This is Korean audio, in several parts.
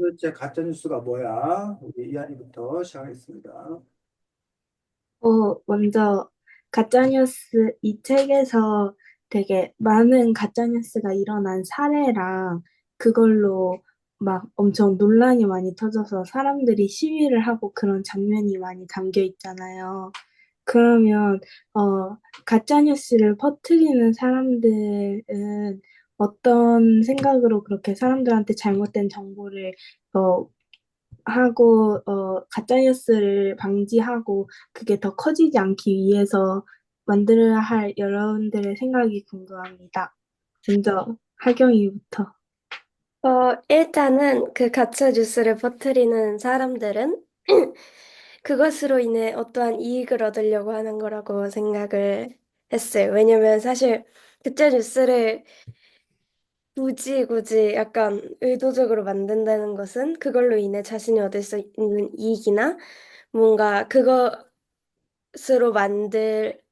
도대체 가짜뉴스가 뭐야? 우리 이한이부터 시작하겠습니다. 먼저 가짜뉴스 이 책에서 되게 많은 가짜뉴스가 일어난 사례랑 그걸로 막 엄청 논란이 많이 터져서 사람들이 시위를 하고 그런 장면이 많이 담겨 있잖아요. 그러면 가짜뉴스를 퍼뜨리는 사람들은 어떤 생각으로 그렇게 사람들한테 잘못된 정보를 어, 가짜뉴스를 방지하고 그게 더 커지지 않기 위해서 만들어야 할 여러분들의 생각이 궁금합니다. 먼저 하경이부터. 일단은 그 가짜 뉴스를 퍼뜨리는 사람들은 그것으로 인해 어떠한 이익을 얻으려고 하는 거라고 생각을 했어요. 왜냐면 사실 가짜 뉴스를 굳이 약간 의도적으로 만든다는 것은 그걸로 인해 자신이 얻을 수 있는 이익이나 뭔가 그것으로 만들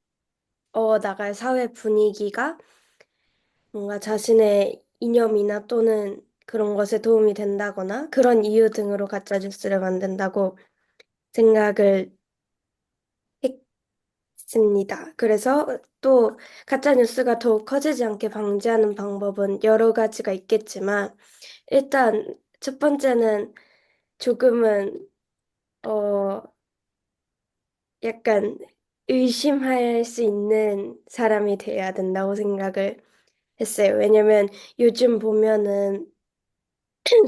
나갈 사회 분위기가 뭔가 자신의 이념이나 또는 그런 것에 도움이 된다거나 그런 이유 등으로 가짜 뉴스를 만든다고 생각을 했습니다. 그래서 또 가짜 뉴스가 더욱 커지지 않게 방지하는 방법은 여러 가지가 있겠지만 일단 첫 번째는 조금은 어 약간 의심할 수 있는 사람이 돼야 된다고 생각을 했어요. 왜냐면 요즘 보면은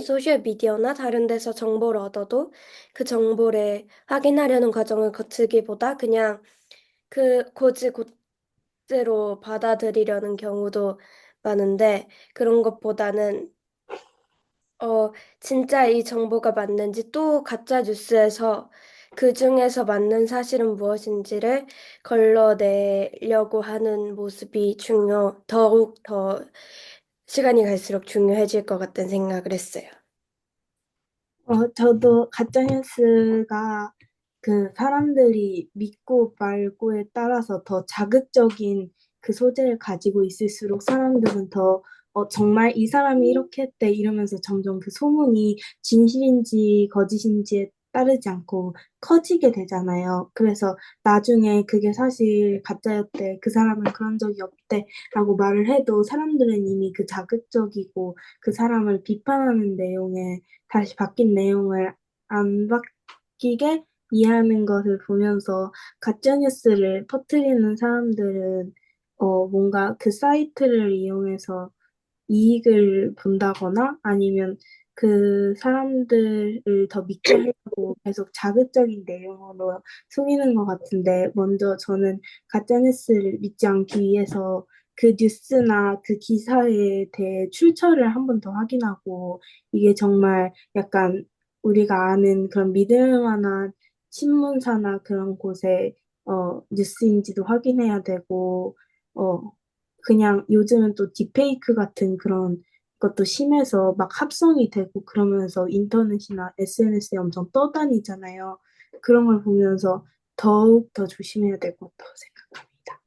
소셜 미디어나 다른 데서 정보를 얻어도 그 정보를 확인하려는 과정을 거치기보다 그냥 그 곧대로 받아들이려는 경우도 많은데 그런 것보다는 진짜 이 정보가 맞는지 또 가짜 뉴스에서 그 중에서 맞는 사실은 무엇인지를 걸러내려고 하는 모습이 더욱 더 시간이 갈수록 중요해질 것 같다는 생각을 했어요. 저도 가짜뉴스가 그 사람들이 믿고 말고에 따라서 더 자극적인 그 소재를 가지고 있을수록 사람들은 더 정말 이 사람이 이렇게 했대 이러면서 점점 그 소문이 진실인지 거짓인지에 따르지 않고 커지게 되잖아요. 그래서 나중에 그게 사실 가짜였대, 그 사람은 그런 적이 없대 라고 말을 해도 사람들은 이미 그 자극적이고 그 사람을 비판하는 내용에 다시 바뀐 내용을 안 바뀌게 이해하는 것을 보면서 가짜뉴스를 퍼뜨리는 사람들은 뭔가 그 사이트를 이용해서 이익을 본다거나 아니면 그 사람들을 더 믿게 하려고 계속 자극적인 내용으로 속이는 것 같은데 먼저 저는 가짜뉴스를 믿지 않기 위해서 그 뉴스나 그 기사에 대해 출처를 한 번 더 확인하고 이게 정말 약간 우리가 아는 그런 믿을 만한 신문사나 그런 곳의 뉴스인지도 확인해야 되고 어, 그냥 요즘은 또 딥페이크 같은 그런 것도 심해서 막 합성이 되고 그러면서 인터넷이나 SNS에 엄청 떠다니잖아요. 그런 걸 보면서 더욱 더 조심해야 될 것 같다고 생각합니다.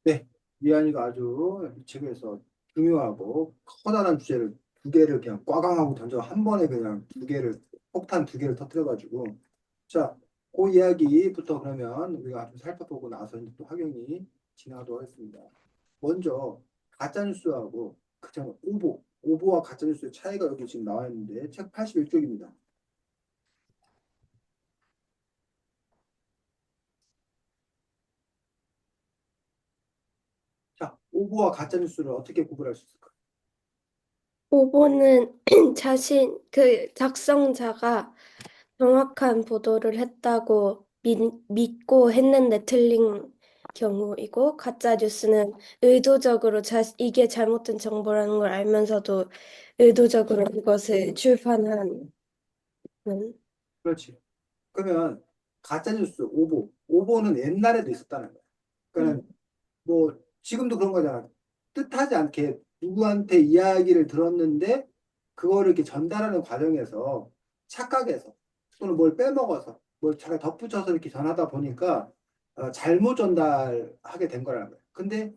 네, 이한이가 아주 이 책에서 중요하고 커다란 주제를 두 개를 그냥 꽝꽝하고 던져 한 번에 그냥 두 개를 폭탄 두 개를 터뜨려가지고 자, 그 이야기부터 그러면 우리가 좀 살펴보고 나서 이제 또 확연히 진행하도록 하겠습니다. 먼저 가짜뉴스하고 그냥 오보와 가짜뉴스의 차이가 여기 지금 나와 있는데 책 81쪽입니다. 자, 오보와 가짜뉴스를 어떻게 구분할 수 있을까? 오보는 그 작성자가 정확한 보도를 했다고 믿고 했는데 틀린 경우이고, 가짜 뉴스는 의도적으로 이게 잘못된 정보라는 걸 알면서도 의도적으로 그것을 출판하는. 그렇지. 그러면 가짜뉴스, 오보는 옛날에도 있었다는 거야. 그러니까 음. 뭐 지금도 그런 거잖아. 뜻하지 않게 누구한테 이야기를 들었는데 그거를 이렇게 전달하는 과정에서 착각해서 또는 뭘 빼먹어서 뭘 잘 덧붙여서 이렇게 전하다 보니까 잘못 전달하게 된 거라는 거야. 근데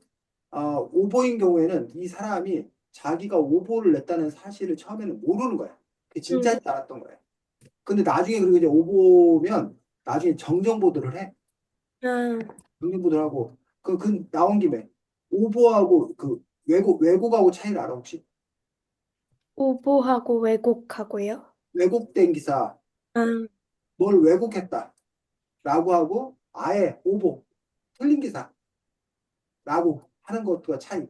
오보인 경우에는 이 사람이 자기가 오보를 냈다는 사실을 처음에는 모르는 거야. 그게 음, 진짜인지 알았던 거야. 근데 나중에 그리고 이제 오보면 나중에 정정 보도를 해. 아, 정정 보도를 하고 그 나온 김에 오보하고 그 왜곡하고 차이를 알아 혹시? 오보하고 왜곡하고요. 왜곡된 기사 아, 뭘 왜곡했다라고 하고 아예 오보 틀린 기사라고 하는 것과 차이.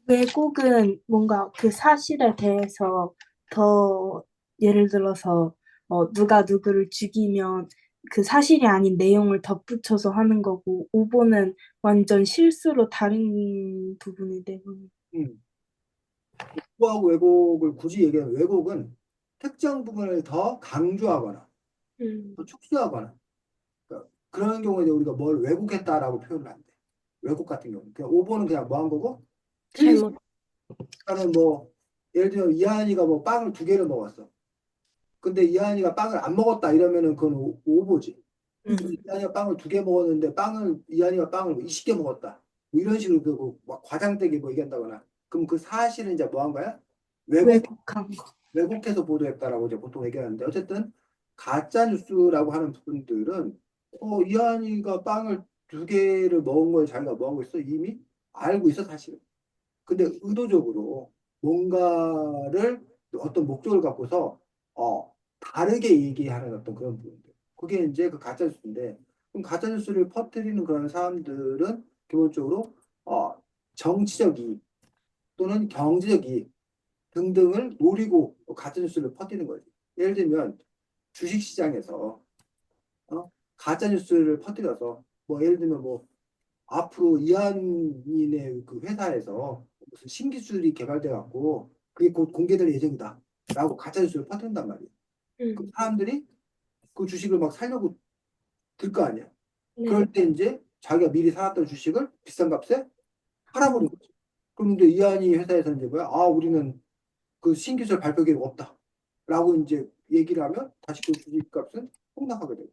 왜곡은 뭔가 그 사실에 대해서 더 예를 들어서 누가 누구를 죽이면 그 사실이 아닌 내용을 덧붙여서 하는 거고 오보는 완전 실수로 다른 부분이 되고. 음. 오보하고 왜곡을 굳이 얘기하면 왜곡은 특정 부분을 더 강조하거나 음, 더 축소하거나 그러니까 그런 경우에 이제 우리가 뭘 왜곡했다라고 표현을 안 돼. 왜곡 같은 경우. 그냥 오보는 그냥 뭐 한 거고 틀린 잘못. 시간은 뭐 예를 들면 이한이가 뭐 빵을 두 개를 먹었어. 근데 이한이가 빵을 안 먹었다 이러면은 그건 오보지. 음, 이한이가 빵을 두 개 먹었는데 이한이가 빵을 20개 먹었다. 뭐 이런 식으로 그막 과장되게 뭐 얘기한다거나. 그럼 그 사실은 이제 뭐 한 거야? 왜곡 왜곡한 거. 왜곡해서 보도했다라고 이제 보통 얘기하는데 어쨌든 가짜 뉴스라고 하는 부분들은 이한이가 빵을 두 개를 먹은 걸 자기가 뭐 하고 있어? 이미 알고 있어 사실은. 근데 의도적으로 뭔가를 어떤 목적을 갖고서 다르게 얘기하는 어떤 그런 부분들. 그게 이제 그 가짜 뉴스인데 그럼 가짜 뉴스를 퍼뜨리는 그런 사람들은 기본적으로 정치적 이익 또는 경제적 이익 등등을 노리고 가짜 뉴스를 퍼뜨리는 거지. 예를 들면 주식시장에서 가짜 뉴스를 퍼뜨려서 뭐 예를 들면 뭐 앞으로 이한인의 그 회사에서 무슨 신기술이 개발돼 갖고 그게 곧 공개될 예정이다. 라고 가짜 뉴스를 퍼뜨린단 말이야. 그 음, 사람들이 그 주식을 막 살려고 들 거 아니야. 네. 그럴 때 이제 자기가 미리 사놨던 주식을 비싼 값에 팔아버린 거지. 그럼 이제 이한이 회사에서 이제 뭐야? 우리는 그 신기술 발표 계획 없다. 라고 이제 얘기를 하면 다시 그 주식값은 폭락하게 되고.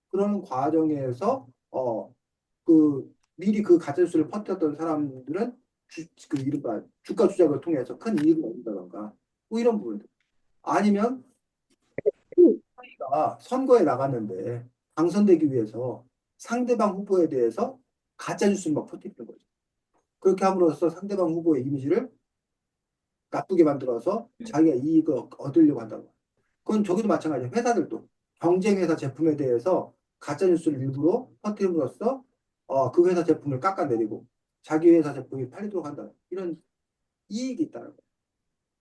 그런 과정에서 그 미리 그 가짜뉴스를 퍼뜨렸던 사람들은 그 이른바 주가 조작을 통해서 큰 이익을 얻는다던가 뭐 이런 부분들. 아니면 자기가 선거에 나갔는데 당선되기 위해서 상대방 후보에 대해서 가짜뉴스를 막 퍼뜨리는 거죠. 그렇게 함으로써 상대방 후보의 이미지를 나쁘게 만들어서 자기가 이익을 얻으려고 한다고. 그건 저기도 마찬가지예요. 회사들도 경쟁회사 제품에 대해서 가짜 뉴스를 일부러 퍼뜨림으로써 그 회사 제품을 깎아내리고 자기 회사 제품이 팔리도록 한다. 이런 이익이 있다는 거예요.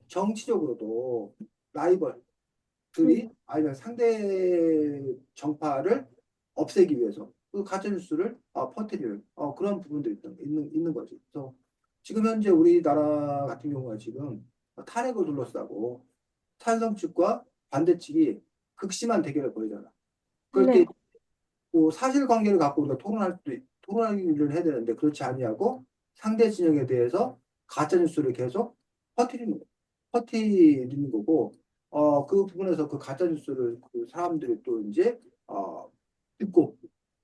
정치적으로도 라이벌들이 음, 아니면 상대 정파를 없애기 위해서 그 가짜 뉴스를 퍼뜨리는 그런 부분들이 있는 거지. 그래서 지금 현재 우리나라 같은 경우가 지금 탄핵을 둘러싸고 찬성 측과 반대 측이 극심한 대결을 벌이잖아. 그럴 때 네. 뭐 사실관계를 갖고 우리가 토론을 해야 되는데 그렇지 아니하고 상대 진영에 대해서 가짜 뉴스를 계속 퍼뜨리는 거, 퍼뜨리는 거고 그 부분에서 그 가짜 뉴스를 그 사람들이 또 이제 듣고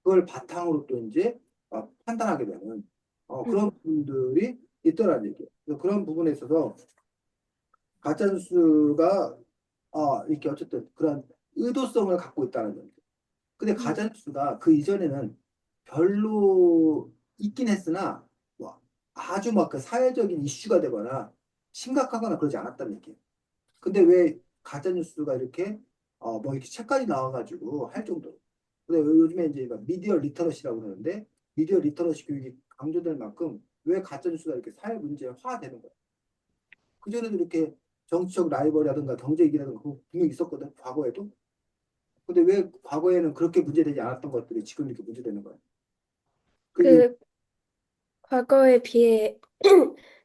그걸 바탕으로 또 이제 판단하게 되는 그런 음, 부분들이 있더라는 얘기예요. 그래서 그런 부분에 있어서 가짜 뉴스가 이렇게 어쨌든 그런 의도성을 갖고 있다는 점이죠. 근데 음, 가짜뉴스가 그 이전에는 별로 있긴 했으나 뭐 아주 막 그 사회적인 이슈가 되거나 심각하거나 그러지 않았다는 얘기예요. 근데 왜 가짜뉴스가 이렇게 뭐 이렇게 책까지 나와가지고 할 정도로. 근데 요즘에 이제 막 미디어 리터러시라고 그러는데 미디어 리터러시 교육이 강조될 만큼 왜 가짜뉴스가 이렇게 사회 문제화 되는 거야. 그전에도 이렇게 정치적 라이벌이라든가 경제이기라든가 그거 분명히 있었거든, 과거에도. 근데 왜 과거에는 그렇게 문제되지 않았던 것들이 지금 이렇게 문제되는 거야? 그 이유, 그 과거에 비해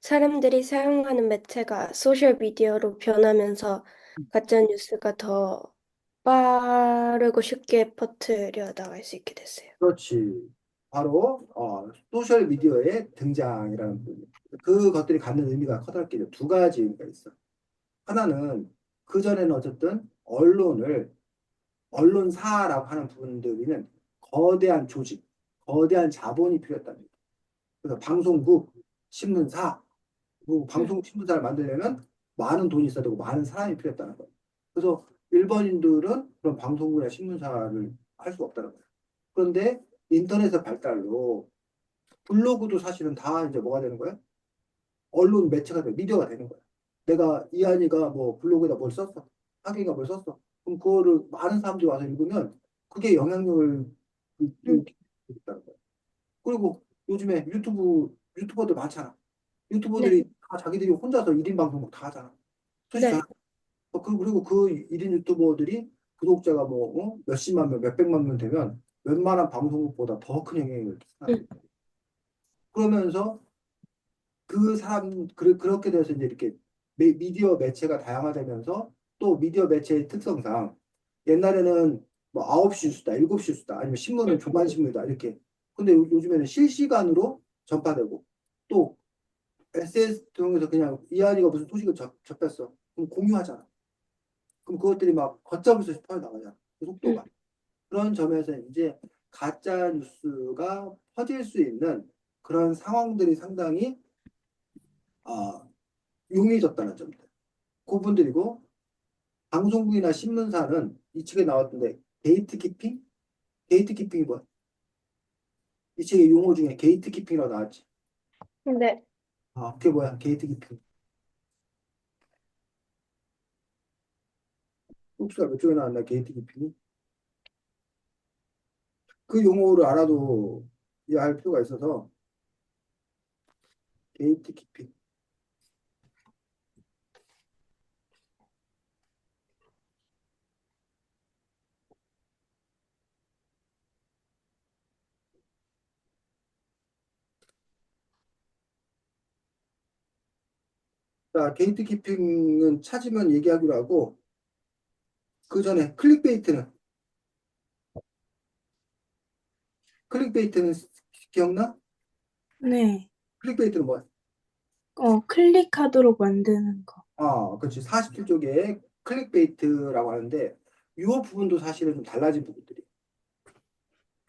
사람들이 사용하는 매체가 소셜 미디어로 변하면서 가짜 뉴스가 더 빠르고 쉽게 퍼뜨려 나갈 수 있게 됐어요. 그렇지. 바로, 소셜 미디어의 등장이라는 부분. 그것들이 갖는 의미가 커다랗게 두 가지 의미가 있어. 하나는, 그전에는 어쨌든 언론사라고 하는 부분들이면 거대한 조직, 거대한 자본이 필요했다는 얘기. 그래서 방송국, 신문사, 뭐 음, 방송 신문사를 만들려면 많은 돈이 있어야 되고 많은 사람이 필요했다는 거예요. 그래서 일반인들은 그런 방송국이나 신문사를 할 수가 없다는 거예요. 그런데 인터넷의 발달로 블로그도 사실은 다 이제 뭐가 되는 거예요? 언론 매체가 돼, 미디어가 되는 거예요. 내가 이한이가 뭐 블로그에다 뭘 썼어. 하경이가 뭘 썼어. 그럼 그거를 많은 사람들이 와서 읽으면 그게 영향력을 음, 있다는 거예요. 그리고 요즘에 유튜버들 많잖아. 네, 유튜버들이 다 자기들이 혼자서 1인 방송 다 하잖아. 솔직히 네, 잘. 그리고 그 1인 유튜버들이 구독자가 뭐 몇십만 명, 몇백만 명 되면 웬만한 방송국보다 더 큰 영향력을 끼친다는 음, 거예요. 그러면서 그렇게 돼서 이제 이렇게 미디어 매체가 다양화되면서 또 미디어 매체의 특성상 옛날에는 뭐 9시 뉴스다, 7시 뉴스다, 아니면 신문은 음, 조간신문이다, 이렇게. 근데 요즘에는 실시간으로 전파되고 또 SNS 통해서 그냥 이한이가 무슨 소식을 접했어. 그럼 공유하잖아. 그럼 그것들이 막 걷잡을 수 퍼져나가잖아. 그 음. 속도가. 그런 점에서 이제 가짜 뉴스가 퍼질 수 있는 그런 상황들이 상당히 아, 용이해졌다는 점들. 그분들이고 방송국이나 신문사는 이 책에 나왔던데 게이트키핑? 게이트키핑이 뭐야? 이 책의 용어 중에 게이트키핑이라고 나왔지. 네. 아, 그게 뭐야? 게이트키핑. 혹시나 몇 쪽에 나왔나? 게이트키핑이? 그 용어를 알아도 이해할 필요가 있어서 게이트키핑. 자, 게이트키핑은 찾으면 얘기하기로 하고 그 전에 클릭베이트는 기억나? 네. 클릭베이트는 뭐야? 클릭하도록 만드는 거. 아, 그렇지. 47쪽에 클릭베이트라고 하는데 이 부분도 사실은 좀 달라진 부분들이.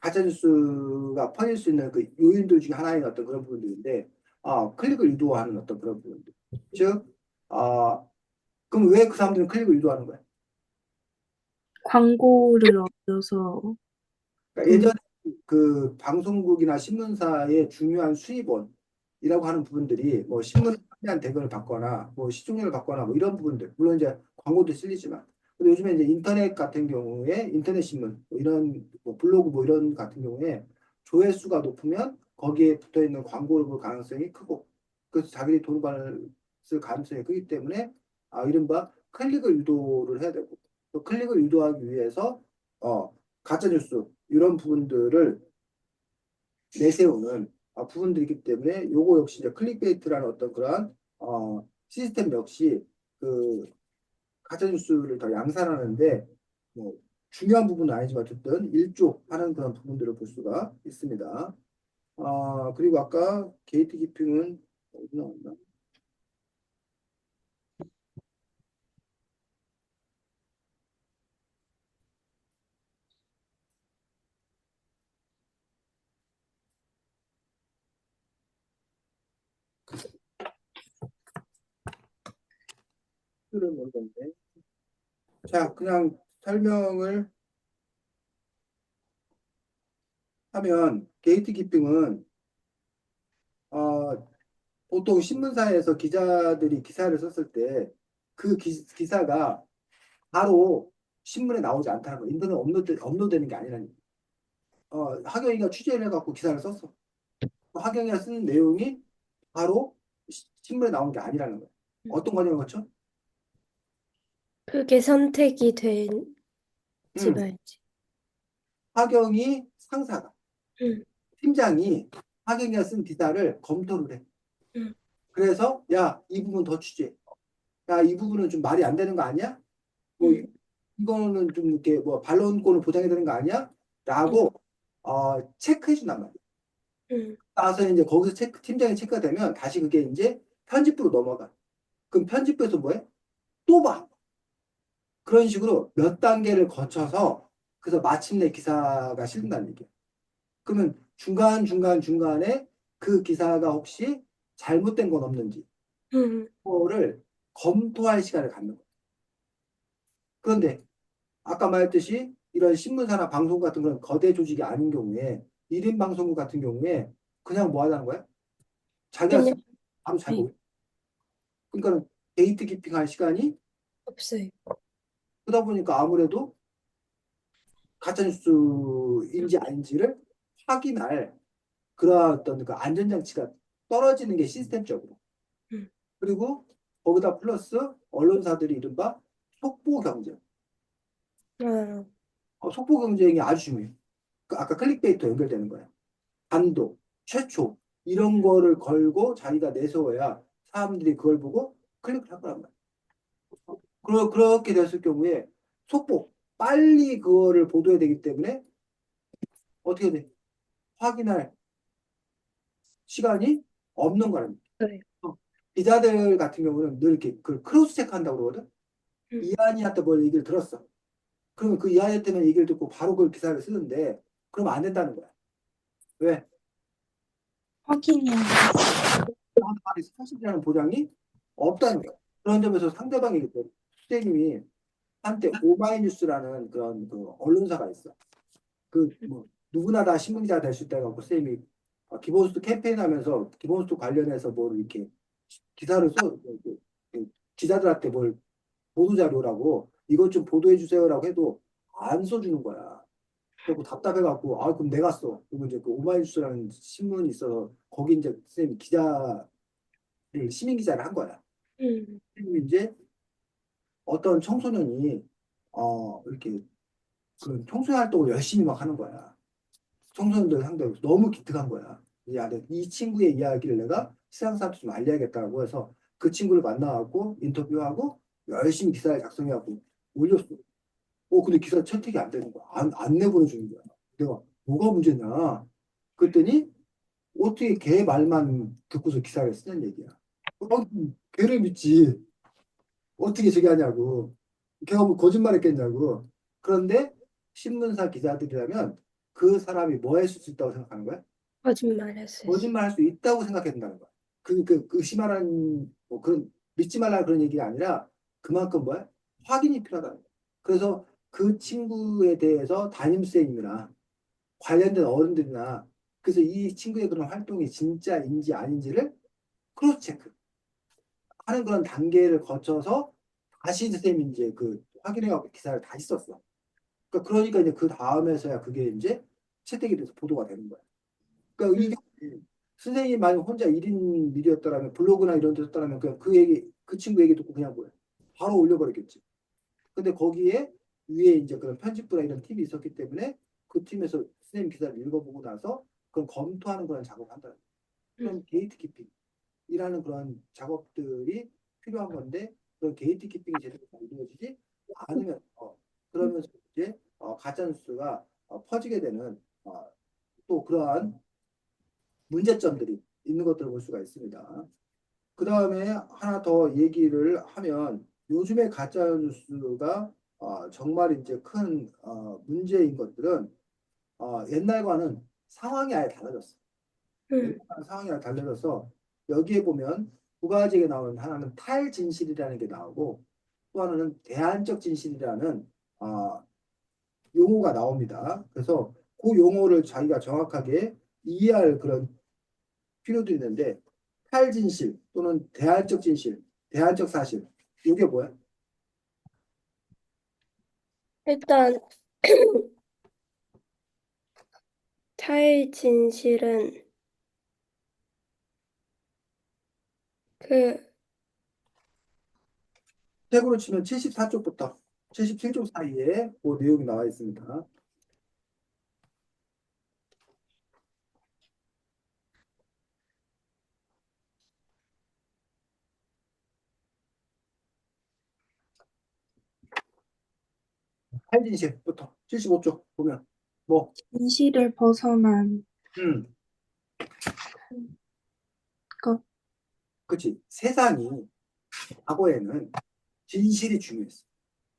가짜뉴스가 퍼질 수 있는 그 요인들 중에 하나인 어떤 그런 부분들인데, 클릭을 유도하는 어떤 그런 부분들. 즉, 아, 그럼 왜 그 사람들은 클릭을 유도하는 거야? 광고를 얻어서 그러니까 돈, 예전에 그 방송국이나 신문사의 중요한 수입원이라고 하는 부분들이 뭐 신문에 대한 대금을 받거나 뭐 시청률을 받거나 뭐 이런 부분들, 물론 이제 광고도 실리지만, 근데 요즘에 이제 인터넷 같은 경우에 인터넷 신문 뭐 이런 뭐 블로그 뭐 이런 같은 경우에 조회수가 높으면 거기에 붙어 있는 광고를 볼 가능성이 크고, 그래서 자기들이 돈 받을 가능성이 크기 때문에 이른바 클릭을 유도를 해야 되고, 또 클릭을 유도하기 위해서 가짜 뉴스 이런 부분들을 내세우는 부분들이기 때문에 요거 역시 이제 클릭베이트라는 어떤 그러한 시스템 역시 그 가짜 뉴스를 더 양산하는데 뭐 중요한 부분은 아니지만 어쨌든 일조하는 그런 부분들을 볼 수가 있습니다. 그리고 아까 게이트 키핑은 어디 나왔나? 글은 뭔데? 자, 그냥 설명을 하면 게이트 키핑은 어, 보통 신문사에서 기자들이 기사를 썼을 때 그 기사가 바로 신문에 나오지 않다는 거. 인터넷 업로드되는 게 아니라는 거. 하경이가 취재를 해갖고 기사를 썼어. 하경이가 쓴 내용이 바로 신문에 나온 게 아니라는 거야. 어떤 과정을 거쳐? 그게 선택이 된지 음, 말지. 하경이 상사가, 음, 팀장이 하경이가 쓴 기사를 검토를 해. 음, 그래서 야, 이 부분 더 취재. 야, 이 부분은 좀 말이 안 되는 거 아니야? 뭐 음, 이거는 좀 이렇게 뭐 반론권을 보장해야 되는 거 아니야? 음, 라고 체크해 준단 말이야. 음, 나서 이제 거기서 팀장이 체크가 되면 다시 그게 이제 편집부로 넘어가. 그럼 편집부에서 뭐해? 또 봐. 그런 식으로 몇 단계를 거쳐서 그래서 마침내 기사가 실린다는 얘기야. 그러면 중간에 그 기사가 혹시 잘못된 건 없는지, 음, 그거를 검토할 시간을 갖는 거예요. 그런데 아까 말했듯이 이런 신문사나 방송 같은 그런 거대 조직이 아닌 경우에 1인 방송국 같은 경우에 그냥 뭐 하자는 거야? 자기가 그냥 쓰 바로 자기 네, 올. 그러니까 데이트 키핑 할 시간이 없어요. 그러다 보니까 아무래도 가짜뉴스인지 아닌지를 확인할 그러한 어떤 그 안전장치가 떨어지는 게 시스템적으로. 음, 그리고 거기다 플러스 언론사들이 이른바 속보 경쟁. 아, 속보 경쟁이 아주 중요해요. 아까 클릭베이트 연결되는 거예요. 단독, 최초 이런 거를 걸고 자기가 내세워야 사람들이 그걸 보고 클릭을 할 거란 말이에요. 그렇게 됐을 경우에 속보, 빨리 그거를 보도해야 되기 때문에 어떻게 돼? 확인할 시간이 없는 거랍니다. 그래요. 기자들 같은 경우는 늘 이렇게 그 크로스 체크한다고 그러거든. 음, 이한이한테 뭘 얘기를 들었어. 그러면 그 이한이 때문에 얘기를 듣고 바로 그 기사를 쓰는데 그러면 안 된다는 거야. 왜? 확인해야 돼. 나한테 말이 사실이라는 보장이 없다는 거야. 그런 점에서 상대방이 선생님이 한때 오마이뉴스라는 그런 그 언론사가 있어. 그 뭐 누구나 다 신문기자 될 수 있다고 쌤이 기본소득 캠페인 하면서 기본소득 관련해서 뭘 이렇게 기사를 써 기자들한테 뭘 보도자료라고 이것 좀 보도해 주세요라고 해도 안 써주는 거야. 그리고 답답해갖고 그럼 내가 써. 그리고 이제 그 오마이뉴스라는 신문이 있어서 거기 이제 쌤이 기자를 시민 기자를 한 거야. 음, 그리고 이제 어떤 청소년이 이렇게 그 청소년 활동을 열심히 막 하는 거야. 청소년들 상대로 너무 기특한 거야. 이 친구의 이야기를 내가 세상사한테 좀 알려야겠다고 해서 그 친구를 만나갖고 인터뷰하고 열심히 기사를 작성해갖고 올렸어. 근데 기사 채택이 안 되는 거야. 안 내보내주는 거야. 내가 뭐가 문제냐? 그랬더니 어떻게 걔 말만 듣고서 기사를 쓰는 얘기야. 걔를 믿지. 어떻게 저기 하냐고. 걔가 뭐 거짓말 했겠냐고. 그런데 신문사 기자들이라면 그 사람이 뭐 했을 수 있다고 생각하는 거야? 거짓말했을 수. 거짓말 할 수 있다고 생각해야 된다는 거야. 의심하라는, 뭐 그런, 믿지 말라는 그런 얘기가 아니라 그만큼 뭐야? 확인이 필요하다는 거야. 그래서 그 친구에 대해서 담임쌤이나 관련된 어른들이나 그래서 이 친구의 그런 활동이 진짜인지 아닌지를 크로스 체크 하는 그런 단계를 거쳐서 다시 선생님이 이제 그 확인해갖고 기사를 다시 썼어. 그러니까 이제 그 다음에서야 그게 이제 채택이 돼서 보도가 되는 거야. 그러니까 음, 이게 선생님이 만약 혼자 1인 미디어였다라면 블로그나 이런 데 썼다라면 그냥 그 얘기 그 친구 얘기 듣고 그냥 뭐야 바로 올려버렸겠지. 근데 거기에 위에 이제 그런 편집부나 이런 팀이 있었기 때문에 그 팀에서 선생님 기사를 읽어보고 나서 그런 검토하는 그런 작업을 한다. 음, 그런 게이트 키핑이라는 그런 작업들이 필요한 건데 그런 게이트 키핑이 제대로 잘 이루어지지 않으면 그러면서 이제 가짜 뉴스가 퍼지게 되는 또 그러한 문제점들이 있는 것들을 볼 수가 있습니다. 그 다음에 하나 더 얘기를 하면 요즘에 가짜 뉴스가 정말 이제 큰 문제인 것들은 옛날과는 상황이 아예 달라졌어. 음, 옛날과는 상황이 아예 달라져서 여기에 보면 두 가지가 나오는 하나는 탈진실이라는 게 나오고 또 하나는 대안적 진실이라는 어, 용어가 나옵니다. 그래서 그 용어를 자기가 정확하게 이해할 그런 필요도 있는데 탈진실 또는 대안적 진실, 대안적 사실 이게 뭐야? 일단 탈진실은 그 책으로 치면 74쪽부터 77쪽 사이에 그 내용이 나와 있습니다. 탈진실부터 75쪽 보면 뭐 진실을 벗어난 음, 것. 그치. 세상이 과거에는 진실이 중요했어.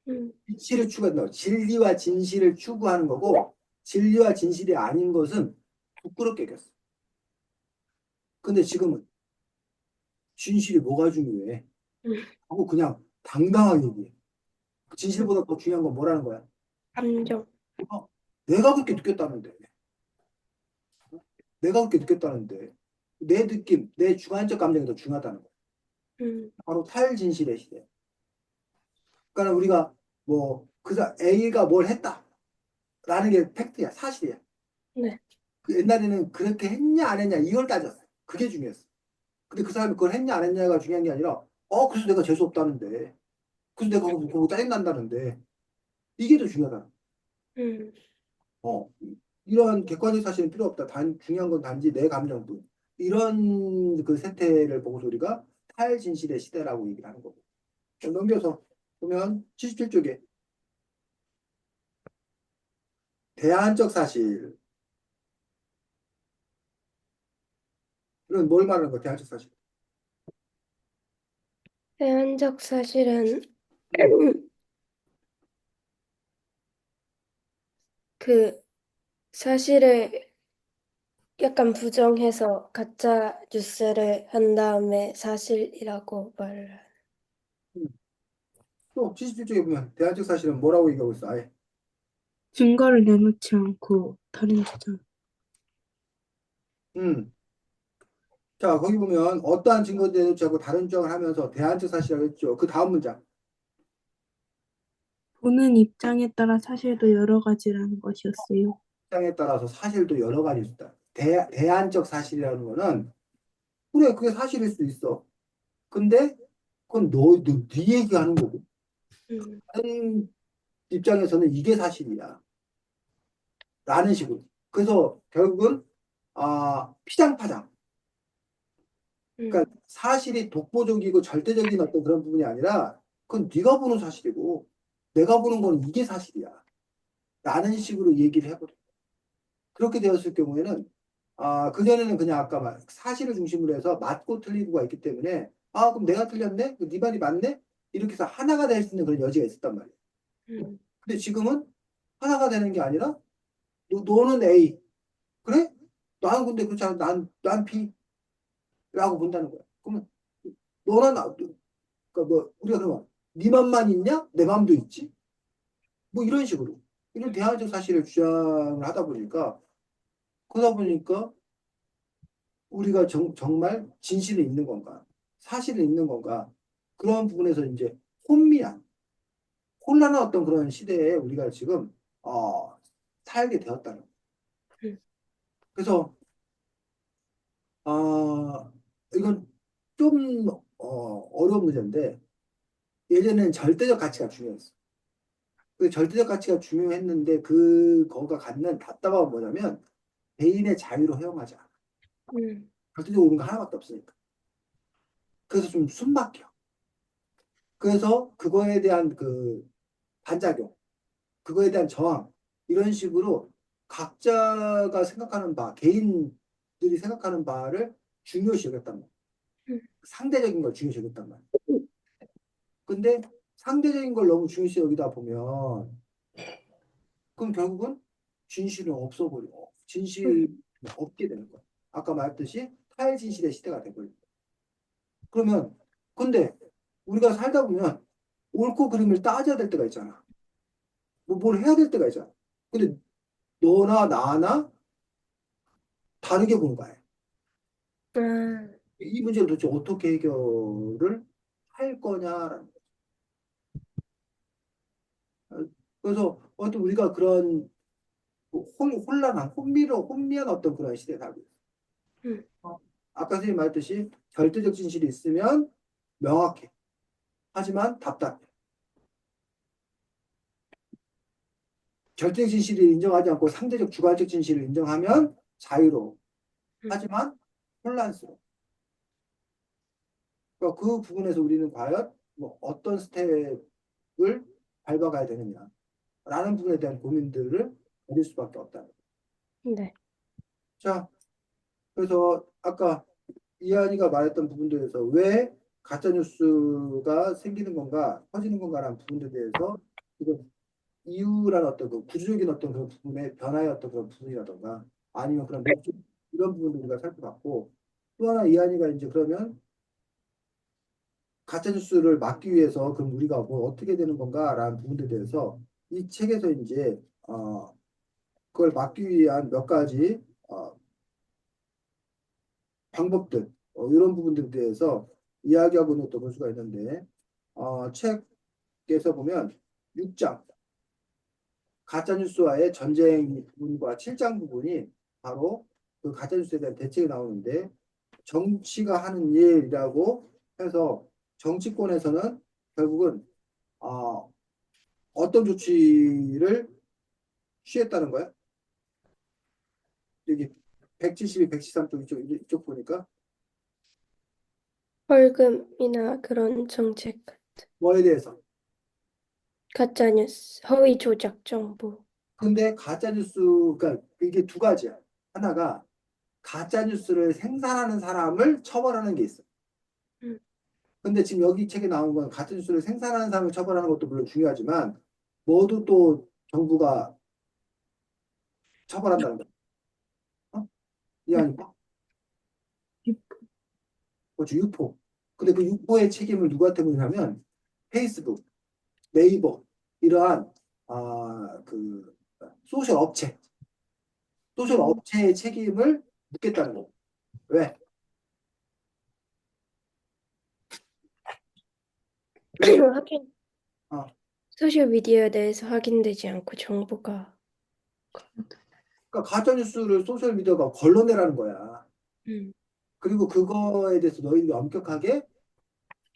음, 진실을 추구한다. 진리와 진실을 추구하는 거고 진리와 진실이 아닌 것은 부끄럽게 여겼어. 근데 지금은 진실이 뭐가 중요해? 음, 하고 그냥 당당하게 얘기해. 진실보다 더 중요한 건 뭐라는 거야? 감정. 어, 내가 그렇게 느꼈다는데. 내가 그렇게 느꼈다는데. 내 느낌, 내 주관적 감정이 더 중요하다는 거야. 음, 바로 탈진실의 시대. 그러니까 우리가 뭐, 그사 A가 뭘 했다. 라는 게 팩트야. 사실이야. 네. 그 옛날에는 그렇게 했냐, 안 했냐, 이걸 따졌어. 그게 중요했어. 근데 그 사람이 그걸 했냐, 안 했냐가 중요한 게 아니라, 그래서 내가 재수 없다는데. 그래서 내가 그거 보고 짜증난다는데. 이게 더 중요하다. 음, 어, 이러한 객관적 사실은 필요 없다. 중요한 건 단지 내 감정뿐. 이런 그 세태를 보고서 우리가 탈진실의 시대라고 얘기를 하는 거고. 넘겨서 보면 77쪽에 대안적 사실. 이건 뭘 말하는 거야, 대안적 사실? 제한적 사실은 음, 그 사실을 약간 부정해서 가짜 뉴스를 한 다음에 사실이라고 말을. 음. 또 77쪽에 보면 대안적 사실은 뭐라고 얘기하고 있어, 아예. 증거를 내놓지 않고 다른 주장. 음. 자, 거기 보면 어떠한 증거들도 자고 다른 주장을 하면서 대안적 사실이라고 했죠. 그 다음 문장. 보는 입장에 따라 사실도 여러 가지라는 것이었어요. 입장에 따라서 사실도 여러 가지 있다. 대안적 사실이라는 거는 그래, 그게 사실일 수 있어. 근데 그건 네 얘기가 하는 거고. 음, 다른 입장에서는 이게 사실이야. 라는 식으로. 그래서 결국은 피장파장. 음, 그러니까 사실이 독보적이고 절대적인 어떤 그런 부분이 아니라 그건 네가 보는 사실이고 내가 보는 건 이게 사실이야. 라는 식으로 얘기를 해버려. 그렇게 되었을 경우에는 그전에는 그냥 아까 말 사실을 중심으로 해서 맞고 틀리고가 있기 때문에 그럼 내가 틀렸네? 네 말이 맞네? 이렇게 해서 하나가 될 수 있는 그런 여지가 있었단 말이야. 음, 근데 지금은 하나가 되는 게 아니라 너는 A. 그래? 나는 근데 그렇지 않아. 난 B라고 본다는 거야. 그러면 너는 그러니까 뭐 우리가 그러면 네 맘만 있냐? 내 맘도 있지. 뭐 이런 식으로 이런 대안적 사실을 주장을 하다 보니까 그러다 보니까 우리가 정말 진실이 있는 건가? 사실이 있는 건가? 그런 부분에서 이제 혼미한, 혼란한 어떤 그런 시대에 우리가 지금, 살게 되었다는 거예요. 음, 그래서, 이건 좀, 어려운 문제인데, 예전에는 절대적 가치가 중요했어. 그 절대적 가치가 중요했는데, 그거가 갖는 답답함은 뭐냐면, 개인의 자유로 허용하지 않아. 음, 절대적으로 옳은 거 하나밖에 없으니까. 그래서 좀 숨막혀. 그래서 그거에 대한 그 반작용, 그거에 대한 저항, 이런 식으로 각자가 생각하는 바, 개인들이 생각하는 바를 중요시 여겼단 말이야. 음, 상대적인 걸 중요시 여겼단 말이야. 근데 상대적인 걸 너무 중요시 여기다 보면, 그럼 결국은 진실은 없어버려. 음, 진실이 없게 되는 거야. 아까 말했듯이 탈진실의 시대가 돼버려. 그러면, 근데 우리가 살다 보면 옳고 그름을 따져야 될 때가 있잖아. 뭐 뭘 해야 될 때가 있잖아. 근데 너나 나나 다르게 보는 거야. 아, 이 문제를 도대체 어떻게 해결을 할 거냐라는 거예요. 그래서 어떤 우리가 그런 혼란한, 혼미한 어떤 그런 시대에 살고 있어요. 음, 아까 선생님 말했듯이 절대적 진실이 있으면 명확해. 하지만 답답해. 절대적 진실을 인정하지 않고 상대적 주관적 진실을 인정하면 자유로워. 음, 하지만 혼란스러워. 그러니까 그 부분에서 우리는 과연 뭐 어떤 스텝을 밟아가야 되느냐라는 부분에 대한 고민들을 가질 수밖에 없다. 네. 자, 그래서 아까 이한이가 말했던 부분들에서 왜 가짜 뉴스가 생기는 건가, 퍼지는 건가라는 부분들에 대해서 지금 이유란 어떤 그 구조적인 어떤 그런 부분의 변화의 어떤 그런 부분이라던가 아니면 그런 목적 이런 부분들 우리가 살펴봤고 또 하나 이한이가 이제 그러면 가짜 뉴스를 막기 위해서 그럼 우리가 뭐 어떻게 되는 건가라는 부분에 대해서 이 책에서 이제 그걸 막기 위한 몇 가지 방법들 이런 부분들에 대해서 이야기하고 있는 볼 수가 있는데 책에서 보면 6장 가짜뉴스와의 전쟁 부분과 7장 부분이 바로 그 가짜뉴스에 대한 대책이 나오는데 정치가 하는 일이라고 해서 정치권에서는 결국은 어, 어떤 조치를 취했다는 거야? 여기 172, 173쪽 이쪽 보니까 벌금이나 그런 정책, 뭐에 대해서 가짜뉴스, 허위 조작 정보. 근데 가짜뉴스가 이게 두 가지야. 하나가 가짜뉴스를 생산하는 사람을 처벌하는 게 있어. 음, 근데 지금 여기 책에 나온 건 가짜뉴스를 생산하는 사람을 처벌하는 것도 물론 중요하지만 뭐도 또 정부가 처벌한다는 거야. 어? 이해하니까? 그렇죠. 유포. 근데 그 유포의 책임을 누구한테 묻냐면 페이스북, 네이버 이러한 그 소셜 업체의 책임을 묻겠다는 거. 왜? 왜? 확인, 어, 소셜미디어에 대해서 확인되지 않고 정보가. 그러니까 가짜 뉴스를 소셜 미디어가 걸러내라는 거야. 음, 그리고 그거에 대해서 너희들이 엄격하게 그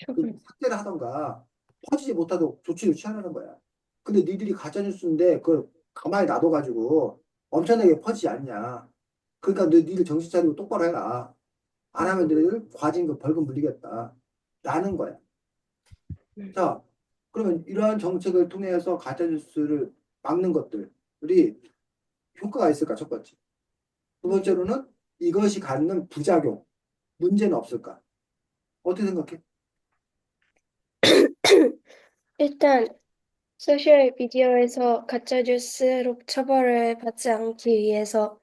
처벌. 삭제를 하던가 퍼지지 못하도록 조치를 취하라는 거야. 근데 니들이 가짜 뉴스인데 그걸 가만히 놔둬가지고 엄청나게 퍼지지 않냐. 그러니까 니들 정신 차리고 똑바로 해라. 안 하면 너희들 과징금 벌금 물리겠다. 라는 거야. 음. 자, 그러면 이러한 정책을 통해서 가짜 뉴스를 막는 것들이 효과가 있을까? 첫 번째. 두 번째로는 이것이 갖는 부작용, 문제는 없을까? 어떻게 생각해? 일단 소셜미디어에서 가짜뉴스로 처벌을 받지 않기 위해서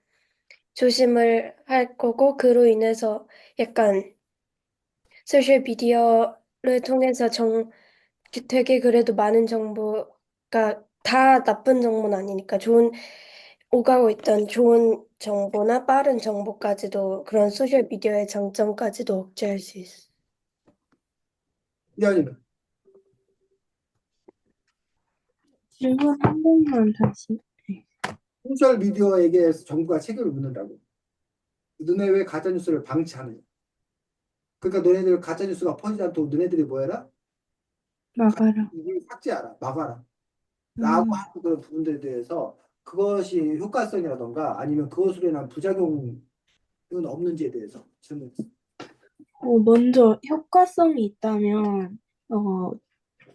조심을 할 거고, 그로 인해서 약간 소셜미디어를 통해서 되게 그래도 많은 정보가 다 나쁜 정보는 아니니까 오가고 있던 좋은 정보나 빠른 정보까지도 그런 소셜미디어의 장점까지도 억제할 수 있어. 이하이는 질문 한 번만 다시. 소셜 미디어에게 정부가 책임을 묻는다고. 너네 왜 가짜 뉴스를 방치하느냐? 그러니까 너네들 가짜 뉴스가 퍼지지 않도록 너네들이 뭐 해라? 막아라. 이걸 삭제하라, 막아라. 라고 음. 하는 그런 부분들에 대해서 그것이 효과성이라던가 아니면 그것으로 인한 부작용은 없는지에 대해서 질문. 먼저 효과성이 있다면,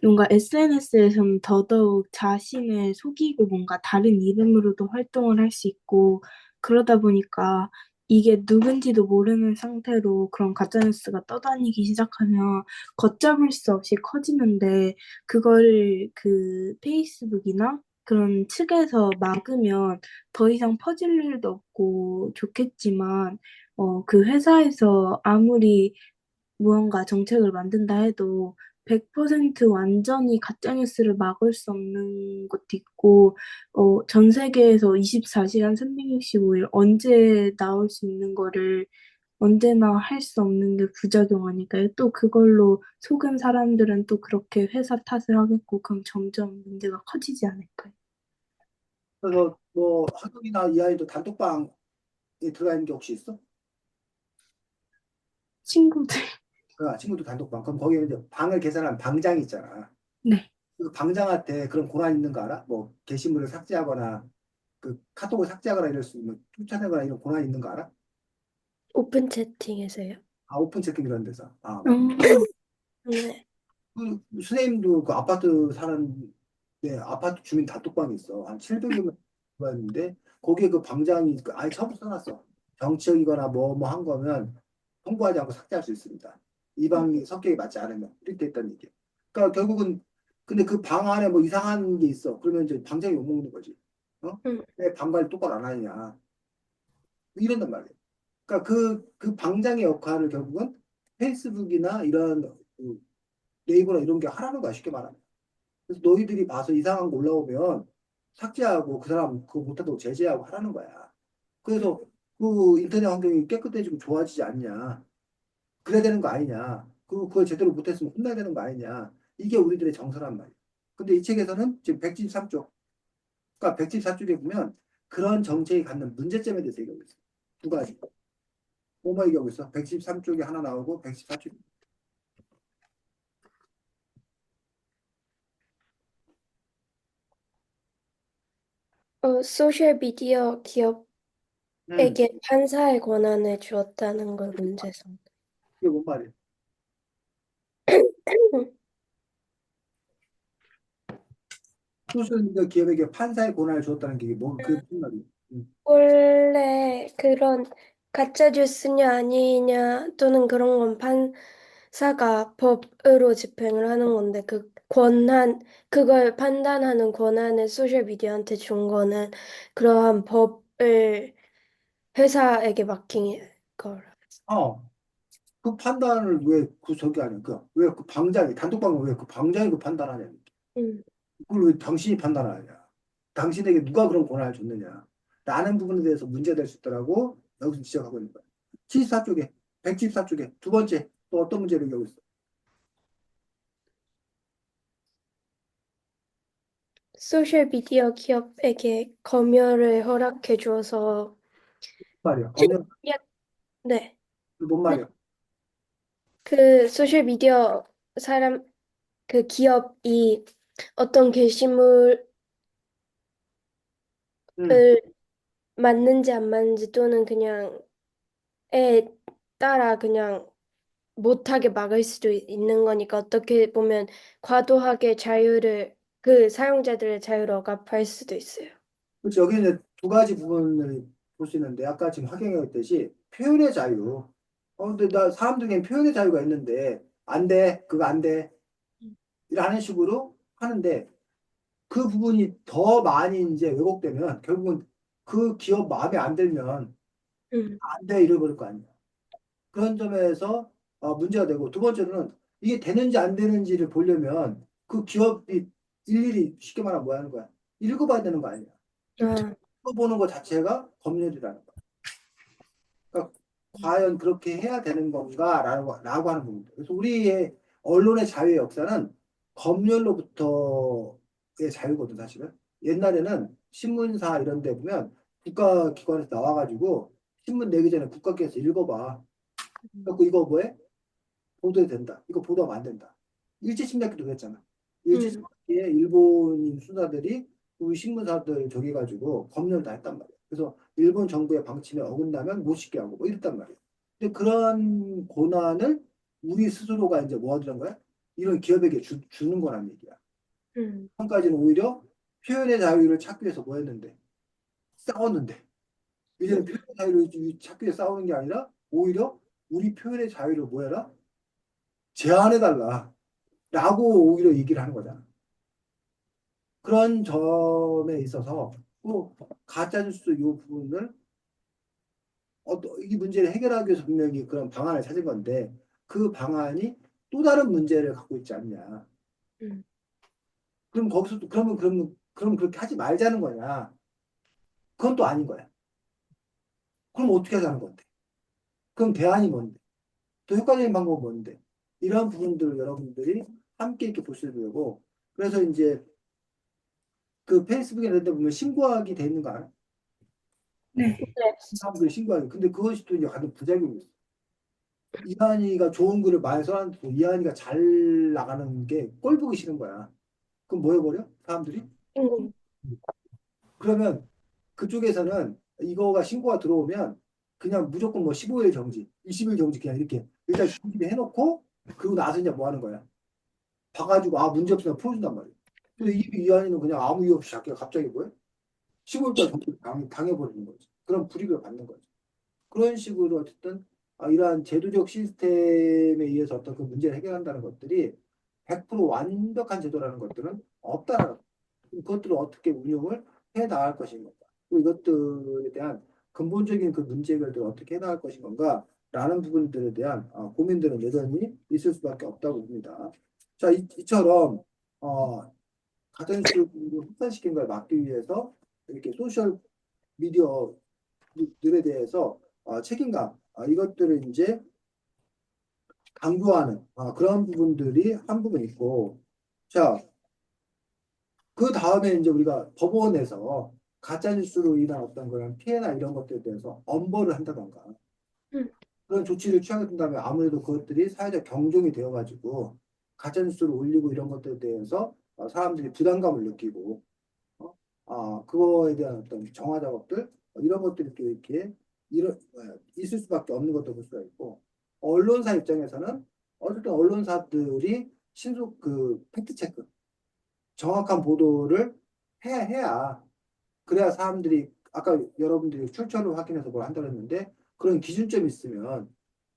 뭔가 SNS에서는 더더욱 자신을 속이고 뭔가 다른 이름으로도 활동을 할 수 있고, 그러다 보니까 이게 누군지도 모르는 상태로 그런 가짜뉴스가 떠다니기 시작하면 걷잡을 수 없이 커지는데, 그거를 그 페이스북이나 그런 측에서 막으면 더 이상 퍼질 일도 없고 좋겠지만, 그 회사에서 아무리 무언가 정책을 만든다 해도 100% 완전히 가짜뉴스를 막을 수 없는 것도 있고, 전 세계에서 24시간 365일 언제 나올 수 있는 거를 언제나 할 수 없는 게 부작용 아닐까요? 또 그걸로 속은 사람들은 또 그렇게 회사 탓을 하겠고, 그럼 점점 문제가 커지지 않을까요? 그래서 뭐 학교이나 이 아이도 단톡방에 들어가 있는 게 혹시 있어? 친구들, 그 친구도 단톡방. 그럼 거기에 이제 방을 계산한 방장이 있잖아. 네. 그 방장한테 그런 권한 있는 거 알아? 뭐 게시물을 삭제하거나 그 카톡을 삭제하거나 이럴 수 있는 쫓아내거나 이런 권한 있는 거 알아? 오픈 채팅에서요. 오픈 채팅 이런 데서. 어, 맞아. 네. 그 선생님도 그 아파트 사는 아파트 주민 단톡방이 있어. 한 700여 명 있는데 거기에 그 방장이 아예 처음부터 써놨어. 정치적이거나 뭐 한 거면 통보하지 않고 삭제할 수 있습니다. 이 방이 성격이 맞지 않으면 이렇게 했다는 얘기. 그러니까 결국은 근데 그 방 안에 뭐 이상한 게 있어. 그러면 이제 방장이 욕먹는 거지. 어? 음, 왜 방 관리 똑바로 안 하느냐. 이런단 말이에요. 그러니까 그 방장의 역할을 결국은 페이스북이나 이런 그 네이버나 이런 게 하라는 거야, 쉽게 말하면. 그래서 너희들이 봐서 이상한 거 올라오면 삭제하고 그 사람 그거 못한다고 제재하고 하라는 거야. 그래서 그 인터넷 환경이 깨끗해지고 좋아지지 않냐. 그래야 되는 거 아니냐. 그걸 제대로 못했으면 혼나야 되는 거 아니냐. 이게 우리들의 정서란 말이야. 근데 이 책에서는 지금 173쪽, 그러니까 174쪽에 보면 그런 정책이 갖는 문제점에 대해서 얘기하고 있어. 두 가지. 뭐뭐 얘기하고 있어? 113쪽에 하나 나오고 114쪽. 소셜미디어 기업에게 음, 판사의 권한을 주었다는 걸 문제성. 이게 뭔 말이야? 소셜미디어 기업에게 판사의 권한을 주었다는 게 그게 무슨 말이야? 원래 그런 가짜 뉴스냐 아니냐 또는 그런 건 판사가 법으로 집행을 하는 건데 그 권한, 그걸 판단하는 권한을 소셜미디어한테 준 거는 그러한 법을 회사에게 맡긴 걸. 어, 그 판단을 왜 그 저기 아니야? 왜 그 방장이, 단독방은 왜 그 방장이 그 판단하냐? 음. 그걸 왜 당신이 판단하냐? 당신에게 누가 그런 권한을 줬느냐? 라는 부분에 대해서 문제가 될 수 있더라고 여기서 지적하고 있는 거야. 74쪽에, 174쪽에 두 번째 또 어떤 문제를 얘기하고 있어? 소셜미디어 기업에게 검열을 허락해 주어서 말이야. 검열, 야, 네. 뭔 말이야? 그 소셜미디어 사람 그 기업이 어떤 게시물을 응. 맞는지 안 맞는지 또는 그냥 에 따라 그냥 못하게 막을 수도 있는 거니까 어떻게 보면 과도하게 자유를 그 사용자들의 자유를 억압할 수도 있어요. 그렇지. 여기 이제 두 가지 부분을 볼 수 있는데, 아까 지금 확인했듯이 표현의 자유. 근데 나 사람들에겐 표현의 자유가 있는데, 안 돼. 그거 안 돼. 라는 식으로 하는데, 그 부분이 더 많이 이제 왜곡되면, 결국은 그 기업 마음에 안 들면, 음, 안 돼. 이래버릴 거 아니야. 그런 점에서 문제가 되고, 두 번째로는 이게 되는지 안 되는지를 보려면, 그 기업이 일일이 쉽게 말하면 뭐 하는 거야? 읽어봐야 되는 거 아니야. 아, 읽어보는 것 자체가 법률이라는 거야. 그러니까 과연 그렇게 해야 되는 건가라고 하는 부분이죠. 그래서 우리의 언론의 자유의 역사는 검열로부터의 자유거든, 사실은. 옛날에는 신문사 이런 데 보면 국가기관에서 나와가지고 신문 내기 전에 국가기관에서 읽어봐. 그래서 이거 뭐해? 보도해도 된다. 이거 보도하면 안 된다. 일제침략기도 그랬잖아. 음, 일제침략기에 일본인 수사들이 우리 신문사들 저기가지고 검열을 다 했단 말이야. 그래서 일본 정부의 방침에 어긋나면 못 찍게 하고 뭐 이랬단 말이야. 근데 그런 고난을 우리 스스로가 이제 뭐 하는 거야? 이런 기업에게 주는 거란 얘기야. 음, 지금까지는 오히려 표현의 자유를 찾기 위해서 뭐 했는데? 싸웠는데. 이제는 표현의 자유를 찾기 위해서 싸우는 게 아니라 오히려 우리 표현의 자유를 뭐 해라? 제한해달라. 라고 오히려 얘기를 하는 거잖아. 그런 점에 있어서 또 가짜뉴스 이 부분을 이 문제를 해결하기 위해서 분명히 그런 방안을 찾은 건데 그 방안이 또 다른 문제를 갖고 있지 않냐. 음. 그럼 거기서 또 그러면 그렇게 하지 말자는 거냐. 그건 또 아닌 거야. 그럼 어떻게 하자는 건데? 그럼 대안이 뭔데? 또 효과적인 방법은 뭔데? 이런 부분들을 여러분들이 함께 이렇게 보셔야 되고 그래서 이제 그 페이스북에 이런 데 보면 신고하기 돼 있는 거 알아? 네. 사람들이 신고하기. 근데 그것이 또 이제 가장 부작용이 있어. 이한이가 좋은 글을 많이 써놨고 이한이가 잘 나가는 게 꼴 보기 싫은 거야. 그럼 뭐 해버려? 사람들이? 음, 그러면 그쪽에서는 이거가 신고가 들어오면 그냥 무조건 뭐 15일 정지, 20일 정지 그냥 이렇게 일단 정지 해놓고 그러고 나서 이제 뭐 하는 거야? 봐가지고 문제 없으면 풀어준단 말이야. 근데 이 이한이는 그냥 아무 이유 없이 자기가 갑자기 뭐야? 15일까지 정지 당해버리는 거지. 그런 불이익을 받는 거지. 그런 식으로 어쨌든 이러한 제도적 시스템에 의해서 어떤 그 문제를 해결한다는 것들이 100% 완벽한 제도라는 것들은 없다라는 거. 그것들을 어떻게 운영을 해 나갈 것인가. 그리고 이것들에 대한 근본적인 그 문제 해결들을 어떻게 해 나갈 것인 건가라는 부분들에 대한 고민들은 여전히 있을 수밖에 없다고 봅니다. 자, 이처럼 가짜뉴스를 확산시킨 걸 막기 위해서 이렇게 소셜 미디어들에 대해서 책임감 이것들을 이제 강조하는 그런 부분들이 한 부분 있고, 자, 그 다음에 이제 우리가 법원에서 가짜뉴스로 인한 어떤 그런 피해나 이런 것들에 대해서 엄벌을 한다던가 음. 그런 조치를 취하게 된다면 아무래도 그것들이 사회적 경종이 되어가지고 가짜뉴스를 올리고 이런 것들에 대해서 사람들이 부담감을 느끼고 그거에 대한 어떤 정화 작업들 이런 것들이 또 이렇게 있을 수밖에 없는 것도 볼 수가 있고 언론사 입장에서는 어쨌든 언론사들이 신속 그 팩트 체크 정확한 보도를 해야 그래야 사람들이 아까 여러분들이 출처를 확인해서 뭘 한다고 했는데 그런 기준점이 있으면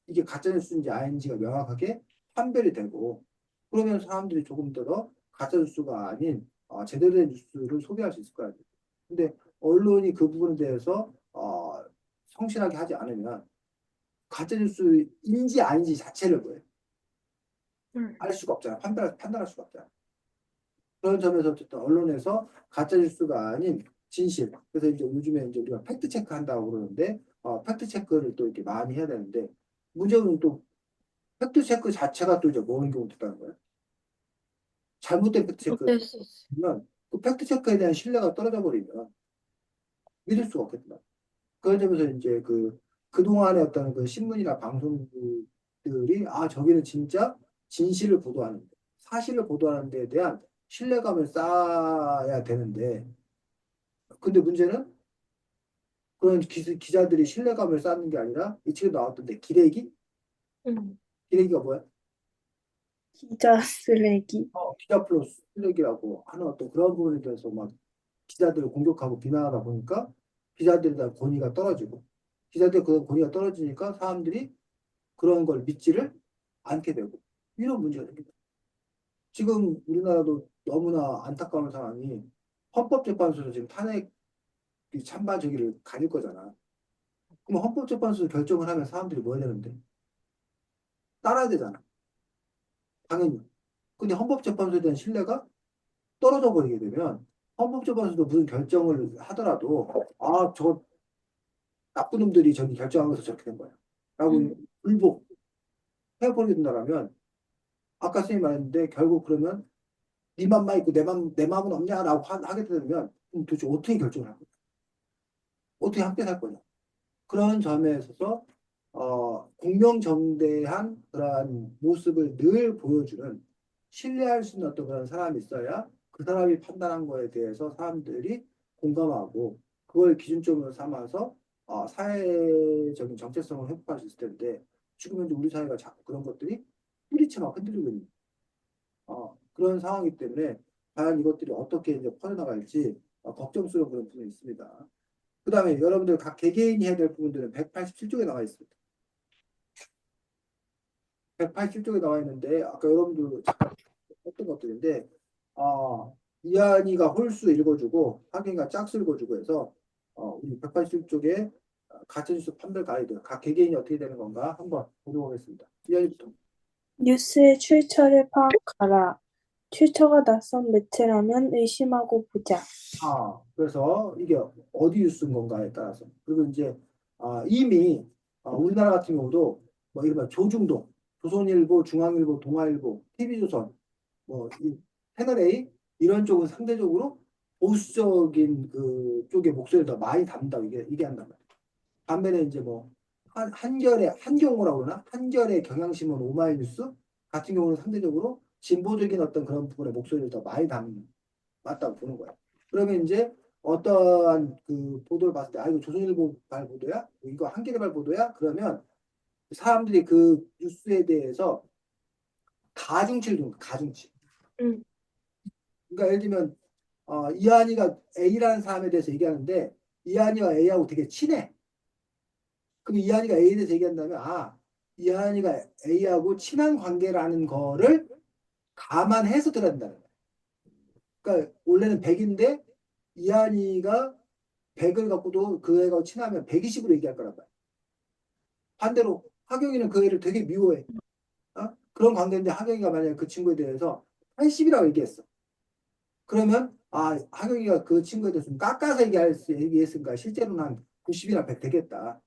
이게 가짜뉴스인지 아닌지가 명확하게 판별이 되고 그러면 사람들이 조금 더 가짜뉴스가 아닌 제대로 된 뉴스를 소비할 수 있을 거야. 근데 언론이 그 부분에 대해서 성실하게 하지 않으면 가짜뉴스인지 아닌지 자체를 뭐예요? 알 수가 없잖아. 판단할 수가 없잖아. 그런 점에서 어쨌든 언론에서 가짜 뉴스가 아닌 진실. 그래서 이제 요즘에 이제 우리가 팩트 체크 한다고 그러는데 팩트 체크를 또 이렇게 많이 해야 되는데 문제는 또 팩트 체크 자체가 또 이제 뭐는 경우도 있다는 거예요. 잘못된 팩트 체크를 어쩔 수 있어. 하면 그 팩트 체크에 대한 신뢰가 떨어져 버리면 믿을 수가 없겠다. 그런 점에서 이제 그동안의 어떤 그 신문이나 방송들이 저기는 진짜 진실을 보도하는데 사실을 보도하는 데에 대한 신뢰감을 쌓아야 되는데 근데 문제는 그런 기자들이 신뢰감을 쌓는 게 아니라 이 책에 나왔던데 기레기? 음. 기레기가 뭐야? 기자 쓰레기. 기자 플러스 쓰레기라고 하는 어떤 그런 부분에 대해서 막 기자들을 공격하고 비난하다 보니까 기자들에 대한 권위가 떨어지고 기자들의 그런 권위가 떨어지니까 사람들이 그런 걸 믿지를 않게 되고 이런 문제가 생깁니다. 지금 우리나라도 너무나 안타까운 상황이 헌법재판소에서 지금 탄핵 찬반 저기를 가질 거잖아. 그럼 헌법재판소 결정을 하면 사람들이 뭐 해야 되는데? 따라야 되잖아. 당연히. 근데 헌법재판소에 대한 신뢰가 떨어져 버리게 되면 헌법재판소도 무슨 결정을 하더라도 저 나쁜 놈들이 저기 결정한 것서 저렇게 된 거야. 라고 음. 불복해버리게 된다면 아까 선생님이 말했는데 결국 그러면 네 맘만 있고 내 맘은 없냐라고 하게 되면 그럼 도대체 어떻게 결정을 할 거야? 어떻게 함께 살 거냐? 그런 점에 있어서 공명정대한 그러한 모습을 늘 보여주는 신뢰할 수 있는 어떤 그런 사람이 있어야 그 사람이 판단한 거에 대해서 사람들이 공감하고 그걸 기준점으로 삼아서 사회적인 정체성을 회복할 수 있을 텐데 지금 현재 우리 사회가 자꾸 그런 것들이 뿌리쳐 막 흔들리고 있는 그런 상황이기 때문에 과연 이것들이 어떻게 이제 퍼져나갈지 걱정스러운 그런 부분이 있습니다. 그 다음에 여러분들 각 개개인이 해야 될 부분들은 187쪽에 나와 있습니다. 187쪽에 나와 있는데 아까 여러분들 잠깐 했던 것들인데 이한이가 홀수 읽어주고 하경이가 짝수 읽어주고 해서 우리 187쪽에 가짜뉴스 판별 가이드 각 개개인이 어떻게 되는 건가 한번 보도록 하겠습니다. 이한이부터. 뉴스의 출처를 파악하라. 출처가 낯선 매체라면 의심하고 보자. 그래서 이게 어디 뉴스인 건가에 따라서 그리고 이제 이미 우리나라 같은 경우도 뭐 이른바 조중동, 조선일보, 중앙일보, 동아일보, TV조선, 뭐이 채널A 이런 쪽은 상대적으로 보수적인 그 쪽의 목소리를 더 많이 담는다고 이게 한단 말이에요. 반면에 이제 뭐 한결의 한경우라고 그러나 한결의 경향신문 오마이뉴스 같은 경우는 상대적으로 진보적인 어떤 그런 부분의 목소리를 더 많이 담는 맞다고 보는 거예요. 그러면 이제 어떠한 그 보도를 봤을 때 이거 조선일보 발 보도야? 이거 한겨레 발 보도야? 그러면 사람들이 그 뉴스에 대해서 가중치를 둔 거야. 가중치. 음. 그러니까 예를 들면 이한이가 A라는 사람에 대해서 얘기하는데 이한이와 A하고 되게 친해. 그럼 이한이가 A에 대해서 얘기한다면 이한이가 A하고 친한 관계라는 거를 감안해서 들어야 된다는 거야. 그러니까 원래는 100인데 이한이가 100을 갖고도 그 애가 친하면 120으로 얘기할 거란 말이야. 반대로 하경이는 그 애를 되게 미워해. 어? 그런 관계인데 하경이가 만약에 그 친구에 대해서 80이라고 얘기했어. 그러면 하경이가 그 친구에 대해서 좀 깎아서 얘기했으니까 실제로는 한 90이나 100 되겠다.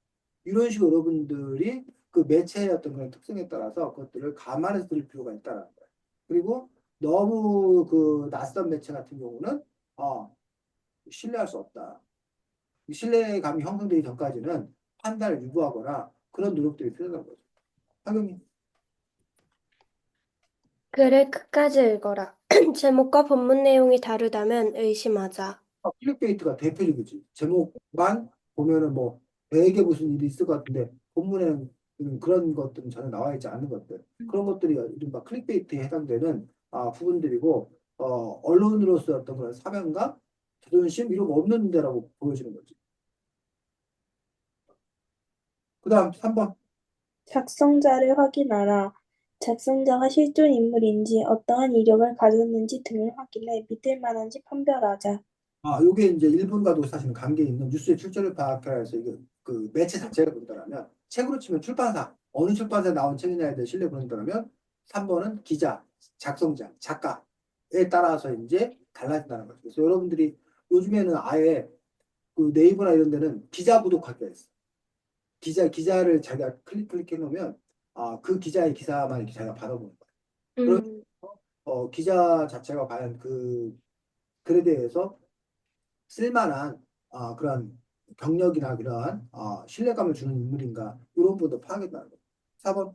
이런 식으로 여러분들이 그 매체의 어떤 그런 특성에 따라서 그것들을 감안해서 들을 필요가 있다는 거예요. 그리고 너무 그 낯선 매체 같은 경우는 신뢰할 수 없다. 이 신뢰감이 형성되기 전까지는 판단을 유보하거나 그런 노력들이 필요한 거죠. 하경이 글을 끝까지 읽어라. 제목과 본문 내용이 다르다면 의심하자. 클릭베이트가 대표적이지. 제목만 보면은 뭐 되게 무슨 일이 있을 것 같은데 본문에는 그런 것들은 전혀 나와 있지 않은 것들. 그런 것들이 이른바 클릭베이트에 해당되는 부분들이고 언론으로서 어떤 그런 사명감, 자존심 이런 거 없는 데라고 보여지는 거지. 그다음 3번. 작성자를 확인하라. 작성자가 실존 인물인지 어떠한 이력을 가졌는지 등을 확인해 믿을 만한지 판별하자. 요게 이제 일본과도 사실은 관계 있는 뉴스의 출처를 파악하라 해서 이게 그 매체 자체를 본다면 책으로 치면 출판사 어느 출판사에 나온 책이냐에 대해 신뢰 본다면 3번은 기자, 작성자, 작가에 따라서 이제 달라진다는 거죠. 그래서 여러분들이 요즘에는 아예 그 네이버나 이런 데는 기자 구독하기가 있어. 기자를 자기가 클릭해 놓으면 그 기자의 기사만 이렇게 자기가 받아보는 거야. 그런 음, 기자 자체가 과연 그 글에 대해서 쓸만한 그런 경력이나 그런 신뢰감을 주는 인물인가 이런 부분도 파악했다는 거예요. 4번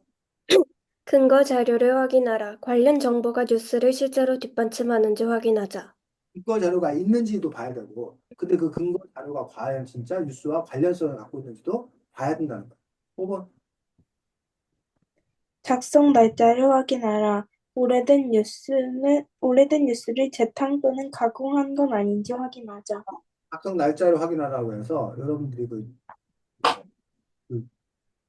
근거 자료를 확인하라. 관련 정보가 뉴스를 실제로 뒷받침하는지 확인하자. 근거 자료가 있는지도 봐야 되고 근데 그 근거 자료가 과연 진짜 뉴스와 관련성을 갖고 있는지도 봐야 된다는 거예요. 5번 작성 날짜를 확인하라. 오래된 뉴스를 재탕 또는 가공한 건 아닌지 확인하자. 작성 날짜를 확인하라고 해서 여러분들이 그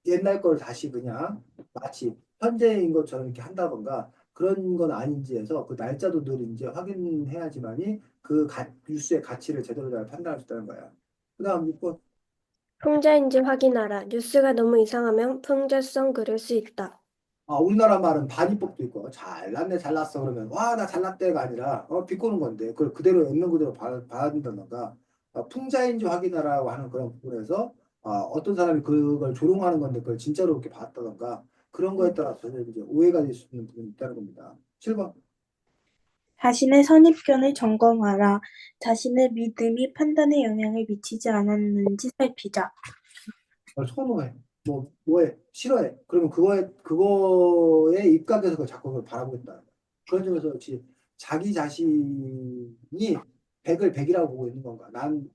옛날 걸 다시 그냥 마치 현재인 것처럼 이렇게 한다던가 그런 건 아닌지 해서 그 날짜도 늘 이제 확인해야지만이 뉴스의 가치를 제대로 잘 판단할 수 있다는 거야. 그다음 6번 풍자인지 확인하라. 뉴스가 너무 이상하면 풍자성 그릴 수 있다. 우리나라 말은 반의법도 있고 잘났네 잘났어 그러면 와 나 잘났대가 아니라 비꼬는 건데 그걸 그대로 액면 그대로 봐야 된다던가 풍자인지 확인하라고 하는 그런 부분에서 어떤 사람이 그걸 조롱하는 건데 그걸 진짜로 이렇게 봤다던가 그런 거에 따라서 이제 오해가 될 수 있는 부분이 있다는 겁니다. 7번 자신의 선입견을 점검하라. 자신의 믿음이 판단에 영향을 미치지 않았는지 살피자. 선호해 뭐해 싫어해 그러면 그거에 입각해서 그걸 자꾸 그걸 바라보겠다. 그런 점에서 역시 자기 자신이 100을 100이라고 보고 있는 건가 나는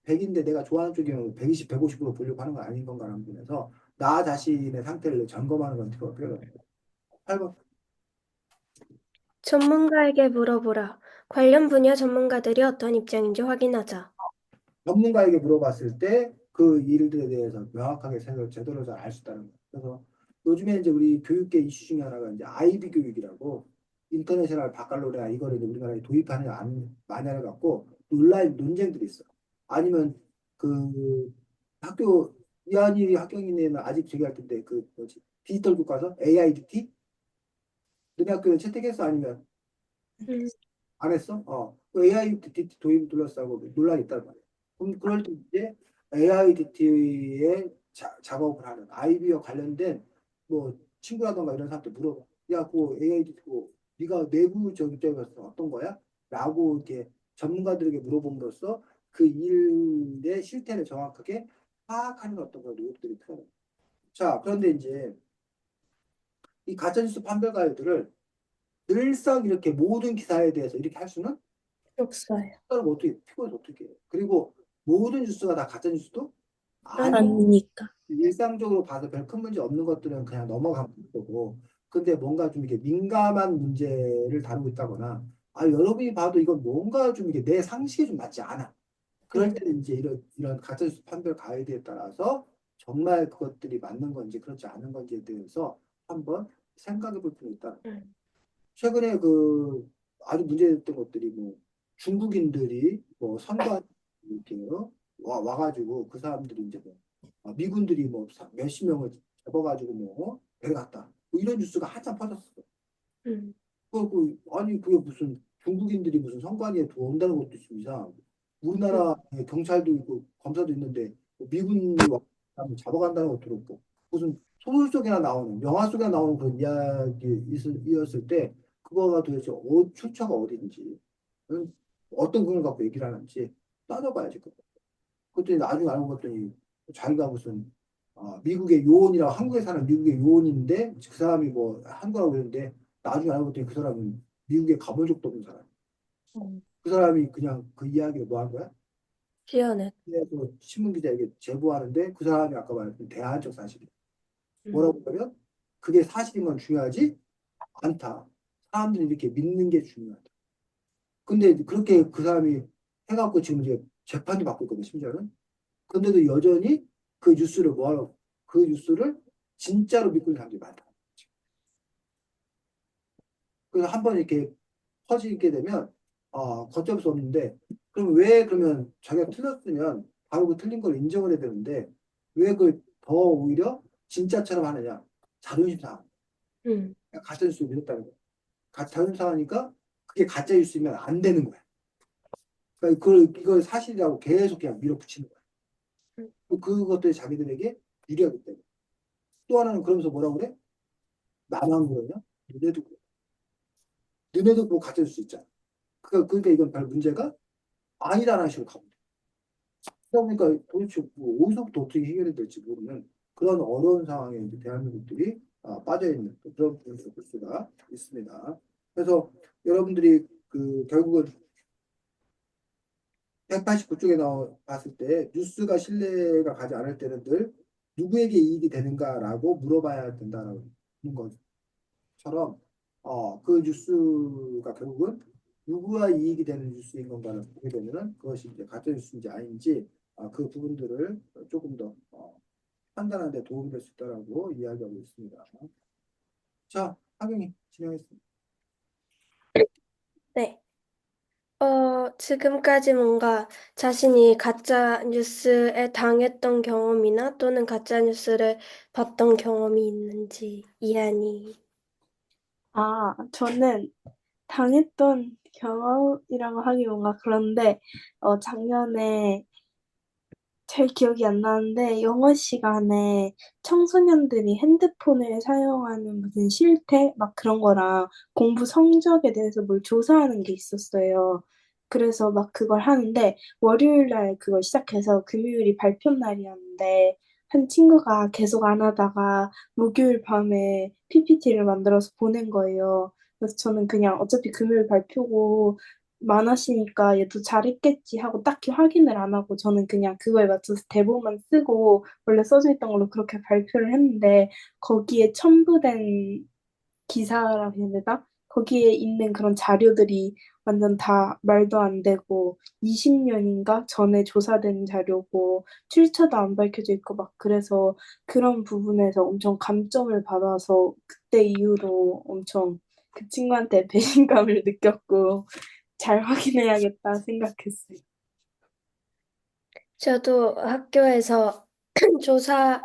100인데 내가 좋아하는 쪽이면 120, 150으로 보려고 하는 건 아닌 건가라는 부분에서 나 자신의 상태를 점검하는 건 필요합니다. 8번 전문가에게 물어보라. 관련 분야 전문가들이 어떤 입장인지 확인하자. 전문가에게 물어봤을 때 그 일들에 대해서 명확하게 제대로 잘 알 수 있다는 거예요. 그래서 요즘에 이제 우리 교육계 이슈 중에 하나가 이제 아이비 교육이라고 인터내셔널 바칼로레아 이거를 이제 우리나라에 도입하는 마냐를 갖고 논쟁들이 있어. 아니면 그 학교 이한이 학경이네는 아직 저기 할 텐데 그 뭐지 디지털 교과서 AIDT 너네 학교에 채택했어 아니면 음, 안 했어? 그 AIDT 도입 둘러싸고 논란이 있단 말이야. 그럼 그럴 때 이제 AIDT에 작업을 하는 아이비와 관련된 뭐 친구라던가 이런 사람한테 물어봐. 야, 그 AIDT 고 네가 내부 적용에서 어떤 거야? 라고 이렇게 전문가들에게 물어봄으로써 그 일의 실태를 정확하게 파악하는 어떤 그런 노력들이 필요해요. 자, 그런데 이제 이 가짜뉴스 판별 가이드를 늘상 이렇게 모든 기사에 대해서 이렇게 할 수는 없어요. 그럼 어떻게 피고에서 어떻게 해요? 그리고 모든 뉴스가 다 가짜 뉴스도 아니 아니니까. 일상적으로 봐서 별 큰 문제 없는 것들은 그냥 넘어가는 거고 근데 뭔가 좀 이게 민감한 문제를 다루고 있다거나 여러분이 봐도 이건 뭔가 좀 이게 내 상식에 좀 맞지 않아. 그럴 때는 이제 이런 가짜 뉴스 판별 가이드에 따라서 정말 그것들이 맞는 건지 그렇지 않은 건지에 대해서 한번 생각해 볼 필요가 있다. 음. 최근에 그 아주 문제됐던 것들이 뭐 중국인들이 뭐 선거 이렇게 와가지고 그 사람들이 이제 뭐 미군들이 뭐 몇십 명을 잡아가지고 뭐 데려갔다. 뭐 이런 뉴스가 한참 퍼졌어. 음, 아니 그게 무슨 중국인들이 무슨 선관위에 들어온다는 것도 있고 이상하고 음, 우리나라 경찰도 있고 검사도 있는데 뭐 미군이 와서 잡아간다는 것도 그렇고 무슨 소설 속이나 나오는 영화 속에 나오는 그런 이야기였을 때 그거가 도대체 출처가 어딘지 어떤 근거를 갖고 얘기를 하는지 따져봐야지. 그랬더니 나중에 알고 봤더니 자기가 무슨 미국의 요원이라고 한국에 사는 미국의 요원인데 그 사람이 뭐 한국라고 그랬는데 나중에 알고 봤더니 그 사람은 미국에 가본 적도 없는 사람. 음. 그 사람이 그냥 그 이야기를 뭐 한 거야? 희한해. 그래서 신문 기자에게 제보하는데 그 사람이 아까 말했던 대안적 사실이야. 음, 뭐라고 하면 그게 사실인 건 중요하지 않다. 사람들이 이렇게 믿는 게 중요하다. 근데 그렇게 그 사람이 해갖고 지금 이제 재판도 받고 있거든, 심지어는. 근데도 여전히 그 뉴스를 뭐하러 그 뉴스를 진짜로 믿고 있는 사람들이 많다. 그래서 한번 이렇게 퍼지게 되면 걷잡을 수 없는데 그럼 왜 그러면 자기가 틀렸으면 바로 그 틀린 걸 인정을 해야 되는데 왜 그걸 더 오히려 진짜처럼 하느냐? 자존심 상하. 음, 가짜 뉴스를 믿었다는 거야. 자존심 상하니까 그게 가짜 뉴스면 안 되는 거야. 그러니까 이걸 사실이라고 계속 그냥 밀어붙이는 거야. 음. 그것들이 자기들에게 유리하기 때문에. 또 하나는 그러면서 뭐라고 그래? 나만 그러냐? 너네도 그래. 너네도 뭐 가질 수 있잖아. 그러니까 이건 별 문제가 아니라는 식으로 가면 돼. 그러니까 도대체 뭐 어디서부터 어떻게 해결이 될지 모르는 그런 어려운 상황에 이제 대한민국들이 빠져 있는 그런 부분을 볼 수가 있습니다. 그래서 여러분들이 결국은 189쪽에 나왔을 때 뉴스가 신뢰가 가지 않을 때는 늘 누구에게 이익이 되는가라고 물어봐야 된다는 것처럼 그 뉴스가 결국은 누구와 이익이 되는 뉴스인 건가를 보게 되면은 그것이 이제 가짜 뉴스인지 아닌지 그 부분들을 조금 더 판단하는 데 도움이 될 수 있다라고 이야기하고 있습니다. 자, 하경이 진행했습니다. 네. 지금까지 뭔가 자신이 가짜 뉴스에 당했던 경험이나 또는 가짜 뉴스를 봤던 경험이 있는지, 이한이. 저는 당했던 경험이라고 하기 뭔가 그런데, 작년에 잘 기억이 안 나는데, 영어 시간에 청소년들이 핸드폰을 사용하는 무슨 실태? 막 그런 거랑 공부 성적에 대해서 뭘 조사하는 게 있었어요. 그래서 막 그걸 하는데, 월요일 날 그걸 시작해서 금요일이 발표 날이었는데, 한 친구가 계속 안 하다가 목요일 밤에 PPT를 만들어서 보낸 거예요. 그래서 저는 그냥 어차피 금요일 발표고, 많으시니까 얘도 잘했겠지 하고 딱히 확인을 안 하고 저는 그냥 그거에 맞춰서 대본만 쓰고 원래 써져 있던 걸로 그렇게 발표를 했는데 거기에 첨부된 기사라고 해야 되나? 거기에 있는 그런 자료들이 완전 다 말도 안 되고 20년인가 전에 조사된 자료고 출처도 안 밝혀져 있고 막 그래서 그런 부분에서 엄청 감점을 받아서 그때 이후로 엄청 그 친구한테 배신감을 느꼈고 잘 확인해야겠다 생각했어요. 저도 학교에서 조사할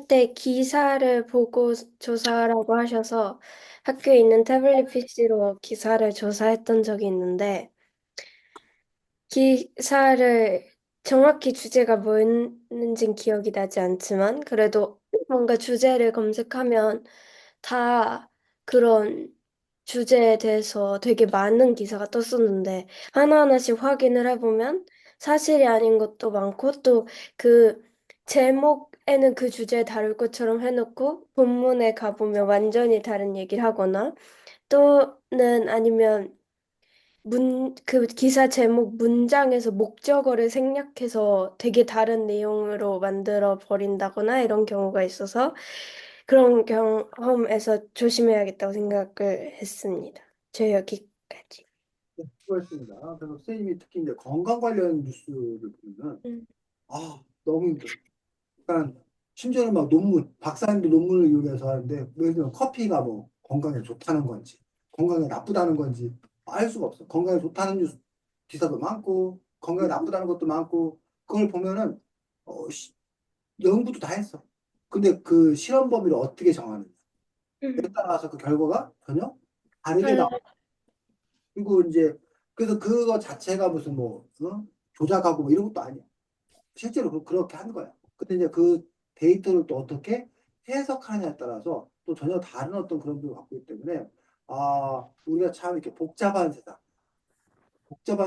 때 기사를 보고 조사라고 하셔서 학교에 있는 태블릿 PC로 기사를 조사했던 적이 있는데, 기사를 정확히 주제가 뭐였는진 기억이 나지 않지만 그래도 뭔가 주제를 검색하면 다 그런 주제에 대해서 되게 많은 기사가 떴었는데 하나하나씩 확인을 해보면 사실이 아닌 것도 많고 또 그 제목에는 그 주제 다룰 것처럼 해놓고 본문에 가보면 완전히 다른 얘기를 하거나 또는 아니면 그 기사 제목 문장에서 목적어를 생략해서 되게 다른 내용으로 만들어 버린다거나 이런 경우가 있어서 그런 경험에서 조심해야겠다고 생각을 했습니다. 저 여기까지. 네, 수고했습니다. 그래서 선생님이 특히 이제 건강 관련 뉴스를 보면 음, 너무 힘들어. 그러니까 심지어는 막 논문, 박사님도 논문을 이용해서 하는데 예를 들면 커피가 뭐 건강에 좋다는 건지 건강에 나쁘다는 건지 알 수가 없어. 건강에 좋다는 뉴스 기사도 많고 건강에 나쁘다는 것도 많고 그걸 보면은 연구도 다 했어. 근데 그 실험 범위를 어떻게 정하느냐. 따라서 그 결과가 전혀 다르게 달- 나와. 그리고 이제 그래서 그거 자체가 무슨 뭐 조작하고 뭐 이런 것도 아니야. 실제로 그렇게 한 거야. 근데 이제 그 데이터를 또 어떻게 해석하느냐에 따라서 또 전혀 다른 어떤 그런 부분을 갖고 있기 때문에 우리가 참 이렇게 복잡한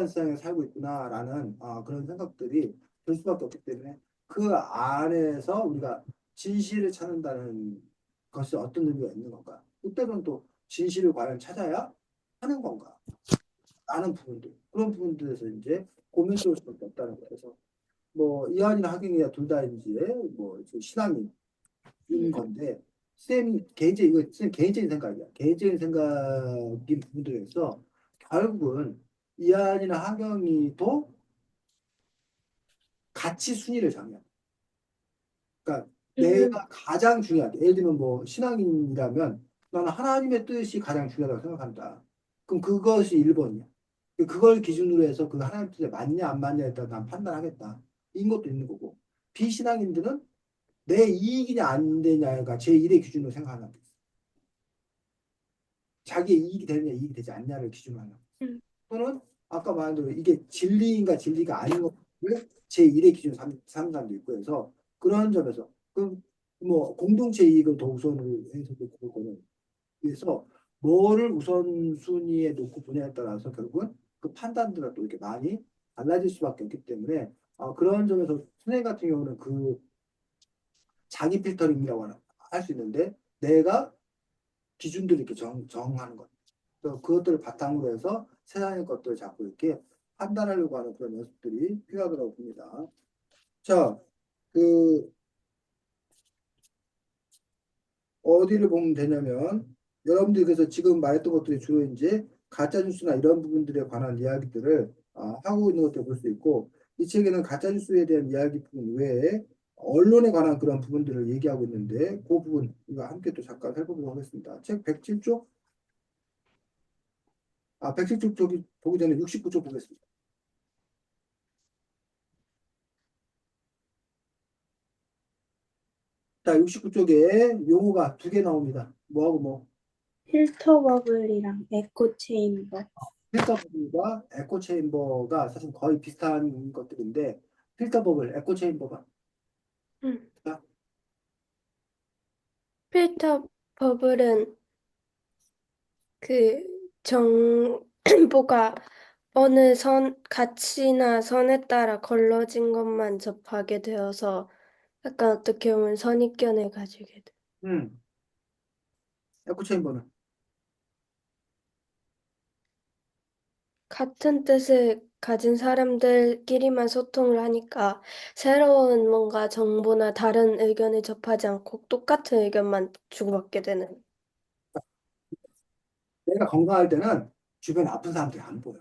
세상에 살고 있구나라는 그런 생각들이 들 수밖에 없기 때문에 그 안에서 우리가 진실을 찾는다는 것이 어떤 의미가 있는 건가? 그때는 또 진실을 과연 찾아야 하는 건가? 라는 부분들 그런 부분들에서 이제 고민스러울 수밖에 없다는 거예요. 그래서 뭐 이한이나 하경이나 둘 다 이제 뭐 신앙인 건데 쌤이 개인적인 이거 쌤 개인적인 생각이야. 개인적인 생각인 부분들에서 결국은 이한이나 하경이도 같이 순위를 정해. 그러니까 음, 내가 가장 중요하게 예를 들면 뭐 신앙인이라면 나는 하나님의 뜻이 가장 중요하다고 생각한다. 그럼 그것이 1번이야. 그걸 기준으로 해서 그 하나님 뜻에 맞냐 안 맞냐에 따라 난 판단하겠다. 이런 것도 있는 거고 비신앙인들은 내 이익이냐 안 되냐가 제1의 기준으로 생각하는 거예요. 자기의 이익이 되느냐 이익이 되지 않냐를 기준으로 하는 거예요. 음, 또는 아까 말한 대로 이게 진리인가 진리가 아닌 것을 제1의 기준으로 삼는 사람도 있고 해서 그런 점에서 뭐 공동체 이익을 더 우선으로 해서도 그거는 그래서 뭐를 우선순위에 놓고 보냐에 따라서 결국은 그 판단들이 또 이렇게 많이 달라질 수밖에 없기 때문에 그런 점에서 선생님 같은 경우는 그 자기 필터링이라고 할 수 있는데 내가 기준들을 이렇게 정하는 것. 그래서 그것들을 바탕으로 해서 세상의 것들을 자꾸 이렇게 판단하려고 하는 그런 연습들이 필요하다고 봅니다. 자, 그 어디를 보면 되냐면 여러분들이 그래서 지금 말했던 것들이 주로 이제 가짜 뉴스나 이런 부분들에 관한 이야기들을 하고 있는 것들 볼 수 있고 이 책에는 가짜 뉴스에 대한 이야기 부분 외에 언론에 관한 그런 부분들을 얘기하고 있는데 그 부분 우리가 함께 또 잠깐 살펴보도록 하겠습니다. 책 107쪽 107쪽 보기 전에 69쪽 보겠습니다. 자, 69쪽에 용어가 두 개 나옵니다. 뭐하고 뭐? 필터 버블이랑 에코 체인버. 필터 버블과 에코 체인버가 사실 거의 비슷한 것들인데 필터 버블, 에코 체인버가 음. 필터 버블은 그 정보가 어느 가치나 선에 따라 걸러진 것만 접하게 되어서 약간 어떻게 보면 선입견을 가지게 돼. 음, 에코 체인버는 같은 뜻을 가진 사람들끼리만 소통을 하니까 새로운 뭔가 정보나 다른 의견을 접하지 않고 똑같은 의견만 주고받게 되는. 내가 건강할 때는 주변에 아픈 사람들이 안 보여.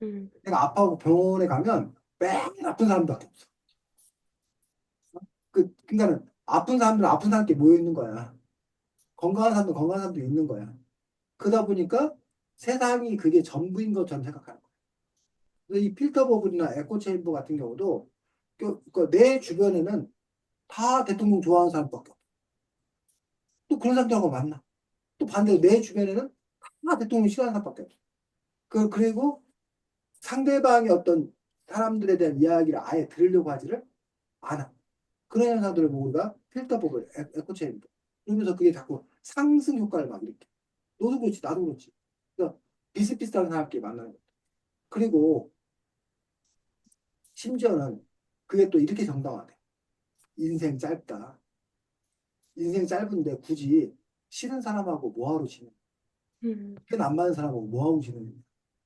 음, 내가 아파하고 병원에 가면 매일 아픈 사람들밖에 없어. 그러니까는 아픈 사람들은 아픈 사람께 모여 있는 거야. 건강한 사람들은 건강한 사람도 있는 거야. 그러다 보니까 세상이 그게 전부인 것처럼 생각하는 거야. 그래서 이 필터 버블이나 에코 체인버 같은 경우도 내 주변에는 다 대통령 좋아하는 사람밖에 없어. 또 그런 사람들하고 만나. 또 반대로 내 주변에는 다 대통령 싫어하는 사람밖에 없어. 그리고 상대방의 어떤 사람들에 대한 이야기를 아예 들으려고 하지를 않아. 그런 현상들을 뭐 우리가 필터 버블, 에코 체인버. 그러면서 그게 자꾸 상승 효과를 막 일으켜. 너도 그렇지, 나도 그렇지. 그러니까 비슷비슷한 사람끼리 만나는 거. 그리고 심지어는 그게 또 이렇게 정당화돼. 인생 짧다. 인생 짧은데 굳이 싫은 사람하고 뭐하러 지내? 음, 뜻안 맞는 사람하고 뭐하고 지내?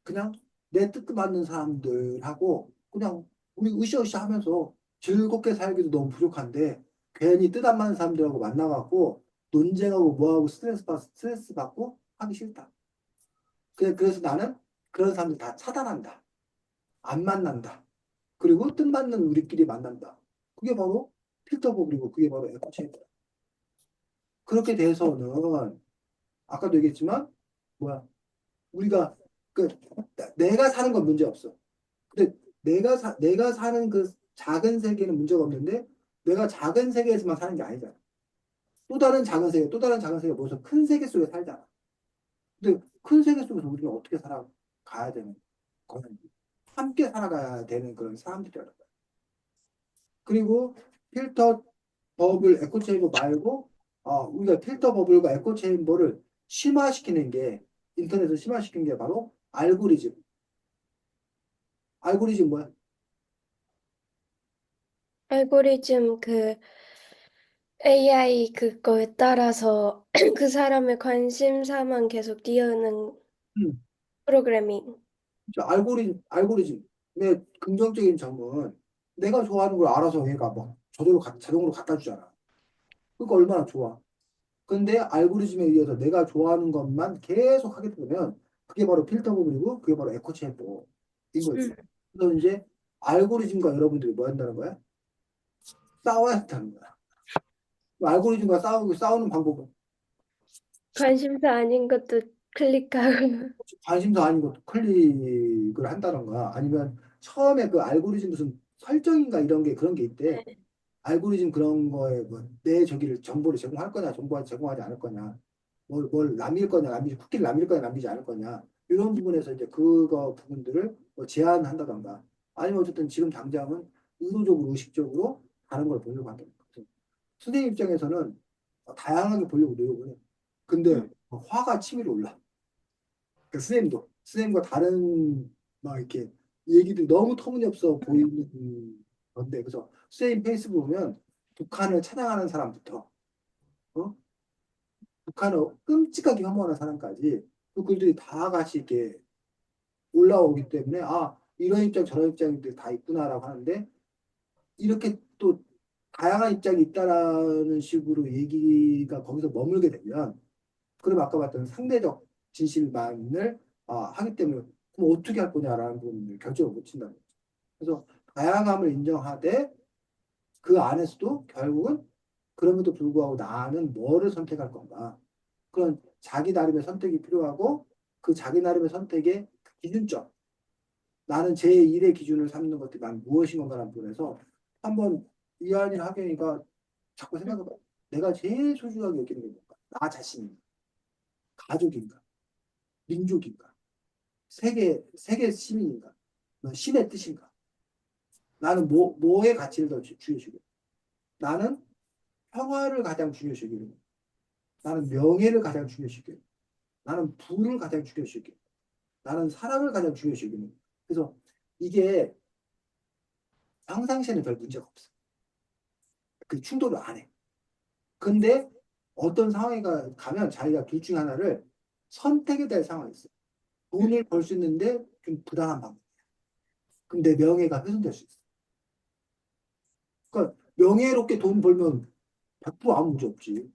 그냥 내 뜻 맞는 사람들하고 그냥 우리 으쌰으쌰 하면서 즐겁게 살기도 너무 부족한데 괜히 뜻 안 맞는 사람들하고 만나갖고 논쟁하고 뭐하고 스트레스 받고 하기 싫다. 그래서 나는 그런 사람들 다 차단한다. 안 만난다. 그리고 뜻 맞는 우리끼리 만난다. 그게 바로 필터버블이고 그게 바로 에코체인다. 그렇게 돼서는 아까도 얘기했지만 뭐야 우리가 그 내가 사는 건 문제 없어. 근데 내가 사는 그 작은 세계는 문제가 없는데 내가 작은 세계에서만 사는 게 아니잖아. 또 다른 작은 세계, 또 다른 작은 세계 모여서 큰 세계 속에 살잖아. 근데 큰 세계 속에서 우리가 어떻게 살아가야 되는 거는 함께 살아가야 되는 그런 사람들이라는 거야. 그리고 필터 버블 에코체인버 말고 우리가 필터 버블과 에코체인버를 심화시키는 게 인터넷을 심화시키는 게 바로 알고리즘. 알고리즘 뭐야? 알고리즘 그 AI 그거에 따라서 그 사람의 관심사만 계속 띄우는 음, 프로그래밍. 알고리즘의 긍정적인 점은 내가 좋아하는 걸 알아서 얘가 막 저절로 자동으로 갖다 주잖아. 그러니까 얼마나 좋아. 근데 알고리즘에 의해서 내가 좋아하는 것만 계속 하게 되면 그게 바로 필터 버블이고 그게 바로 에코 체인버인 거지. 음. 그래서 이제 알고리즘과 여러분들이 뭐 한다는 거야? 싸워야 한다는 거야. 알고리즘과 싸우는 방법은 관심사 아닌 것도 클릭하고. 관심도 아닌 것도 클릭을 한다던가 아니면 처음에 그 알고리즘 무슨 설정인가 이런 게 그런 게 있대. 알고리즘 그런 거에 뭐내 저기를 정보를 제공할 거냐, 정보를 제공하지 않을 거냐, 뭘 남길 거냐, 쿠키를 남길 거냐, 남기지 않을 거냐, 이런 부분에서 이제 그거 부분들을 뭐 제한한다던가, 아니면 어쨌든 지금 당장은 의도적으로, 의식적으로 다른 걸 보려고 한다는 거죠. 선생님 입장에서는 다양하게 보려고 노력을 해. 근데 화가 치밀어 올라. 그 선생님과 다른 막 이렇게 얘기들이 너무 터무니없어 보이는 건데 그래서 선생님 페이스북 보면 북한을 찬양하는 사람부터 어? 북한을 끔찍하게 혐오하는 사람까지 그 글들이 다 같이 이렇게 올라오기 때문에 이런 입장 저런 입장들이 다 있구나라고 하는데 이렇게 또 다양한 입장이 있다라는 식으로 얘기가 거기서 머물게 되면 그럼 아까 봤던 상대적 진실만을 하기 때문에 그럼 어떻게 할 거냐라는 부분을 결정을 못 친다는 거죠. 그래서 다양함을 인정하되 그 안에서도 결국은 그럼에도 불구하고 나는 뭐를 선택할 건가. 그런 자기 나름의 선택이 필요하고 그 자기 나름의 선택의 기준점. 나는 제 일의 기준을 삼는 것들이 난 무엇인 건가라는 부분에서 한번 이한이나 하경이가 자꾸 생각해봐. 내가 제일 소중하게 여기는 게 뭔가? 나 자신인가? 가족인가? 민족인가? 세계 시민인가? 신의 뜻인가? 나는 뭐의 가치를 더 중요시하고 나는 평화를 가장 중요시하고 나는 명예를 가장 중요시하고 나는 부를 가장 중요시하고 나는 사랑을 가장 중요시하고 그래서 이게 평상시에는 별 문제가 없어. 그 충돌을 안 해. 근데 어떤 상황에 가면 자기가 둘 중에 하나를 선택해야 될 상황이 있어. 돈을 벌 수 있는데 좀 부당한 방법. 그럼 내 명예가 훼손될 수 있어. 그러니까 명예롭게 돈 벌면 100% 아무 문제 없지.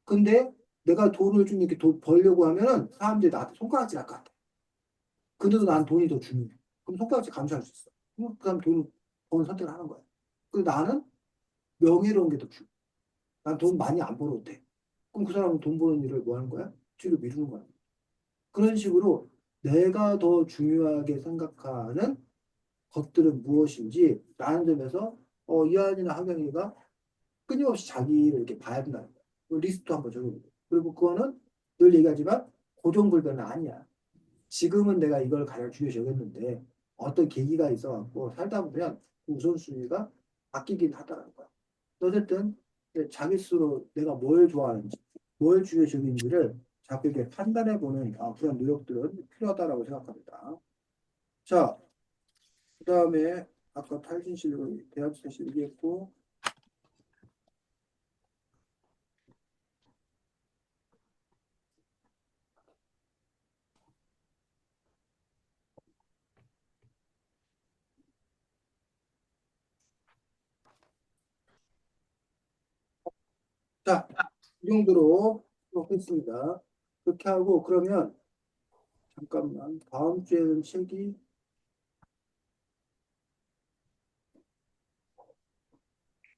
근데 내가 돈을 좀 이렇게 벌려고 하면은 사람들이 나한테 손가락질 할 것 같아. 근데도 난 돈이 더 중요해. 그럼 손가락질 감수할 수 있어. 그럼 그 사람 돈을 버는 선택을 하는 거야. 근데 나는 명예로운 게 더 중요해. 난 돈 많이 안 벌어도 돼. 그럼 그 사람은 돈 버는 일을 뭐 하는 거야? 뒤로 미루는 거야. 그런 식으로 내가 더 중요하게 생각하는 것들은 무엇인지 라는 점에서 이한이나 하경이가 끊임없이 자기를 이렇게 봐야 된다는 거야. 그 리스트 한번 적어보고. 그리고 그거는 늘 얘기하지만 고정불변은 아니야. 지금은 내가 이걸 가장 중요시 여겼는데 어떤 계기가 있어갖고 살다 보면 그 우선순위가 바뀌긴 하더라는 거야. 어쨌든 자기 스스로 내가 뭘 좋아하는지, 뭘 중요시 여기는지를 자꾸 이렇게 판단해보는 그런 노력들은 필요하다라고 생각합니다. 자, 그 다음에 아까 탈진실, 대합진실 얘기했고 자, 이 정도로 했습니다. 그렇게 하고 그러면 잠깐만 다음 주에는 책이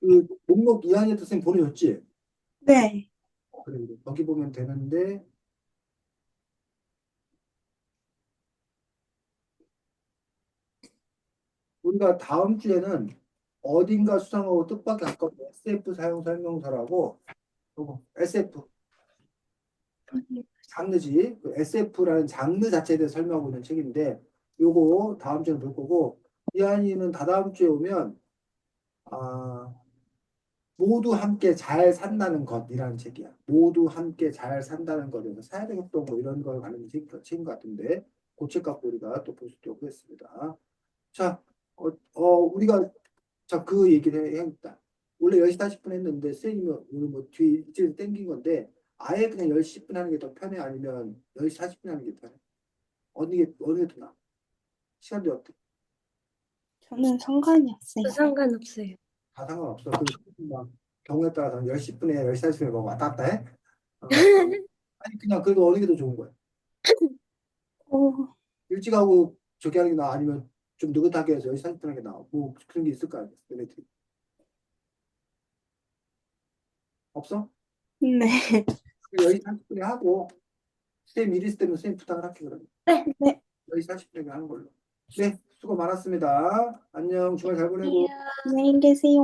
그 목록 이한이한테 선생님 보내줬지? 네. 그래, 그래. 거기 보면 되는데 우리가 다음 주에는 어딘가 수상하고 뜻밖의 가까운 SF 사용 설명서라고 요거 SF 장르지. 그 SF라는 장르 자체에 대해서 설명하고 있는 책인데 요거 다음 주에 볼 거고 이한이는 다다음 주에 오면 아, 모두 함께 잘 산다는 것이라는 책이야. 모두 함께 잘 산다는 것에서 사회적 협동 뭐 이런 걸 관련된 책인 것 같은데 그 책 갖고 우리가 또 볼 수 있도록 하겠습니다. 자, 우리가 자, 그 얘기를 해야겠다. 원래 10시 40분 했는데 선생님이 오늘 뭐 뒤에 이쪽에서 땡긴 건데 아예 그냥 10시 10분 하는 게 더 편해? 아니면 10시 40분 하는 게 편해? 어느 게 더 나아? 시간도 어때? 저는 상관이 없어요. 상관없어요. 다 상관없어. 막 경우에 따라서 10시 10분에 10시 40분에 뭐 왔다 갔다 해? 아니 그냥 그래도 어느 게 더 좋은 거야? 어, 일찍 하고 저기 하는 게 나아? 아니면 좀 느긋하게 해서 10시 40분 하는 게 나아? 뭐 그런 게 있을 거 아니야? 얘네들이. 없어? 네. 10시 40분에 하고 선생님 일 있을 때면 선생님 부탁을 할게 그러면. 네. 네. 10시 40분에 하는 걸로. 네, 수고 많았습니다. 안녕, 주말 잘 보내고. 안녕히 계세요.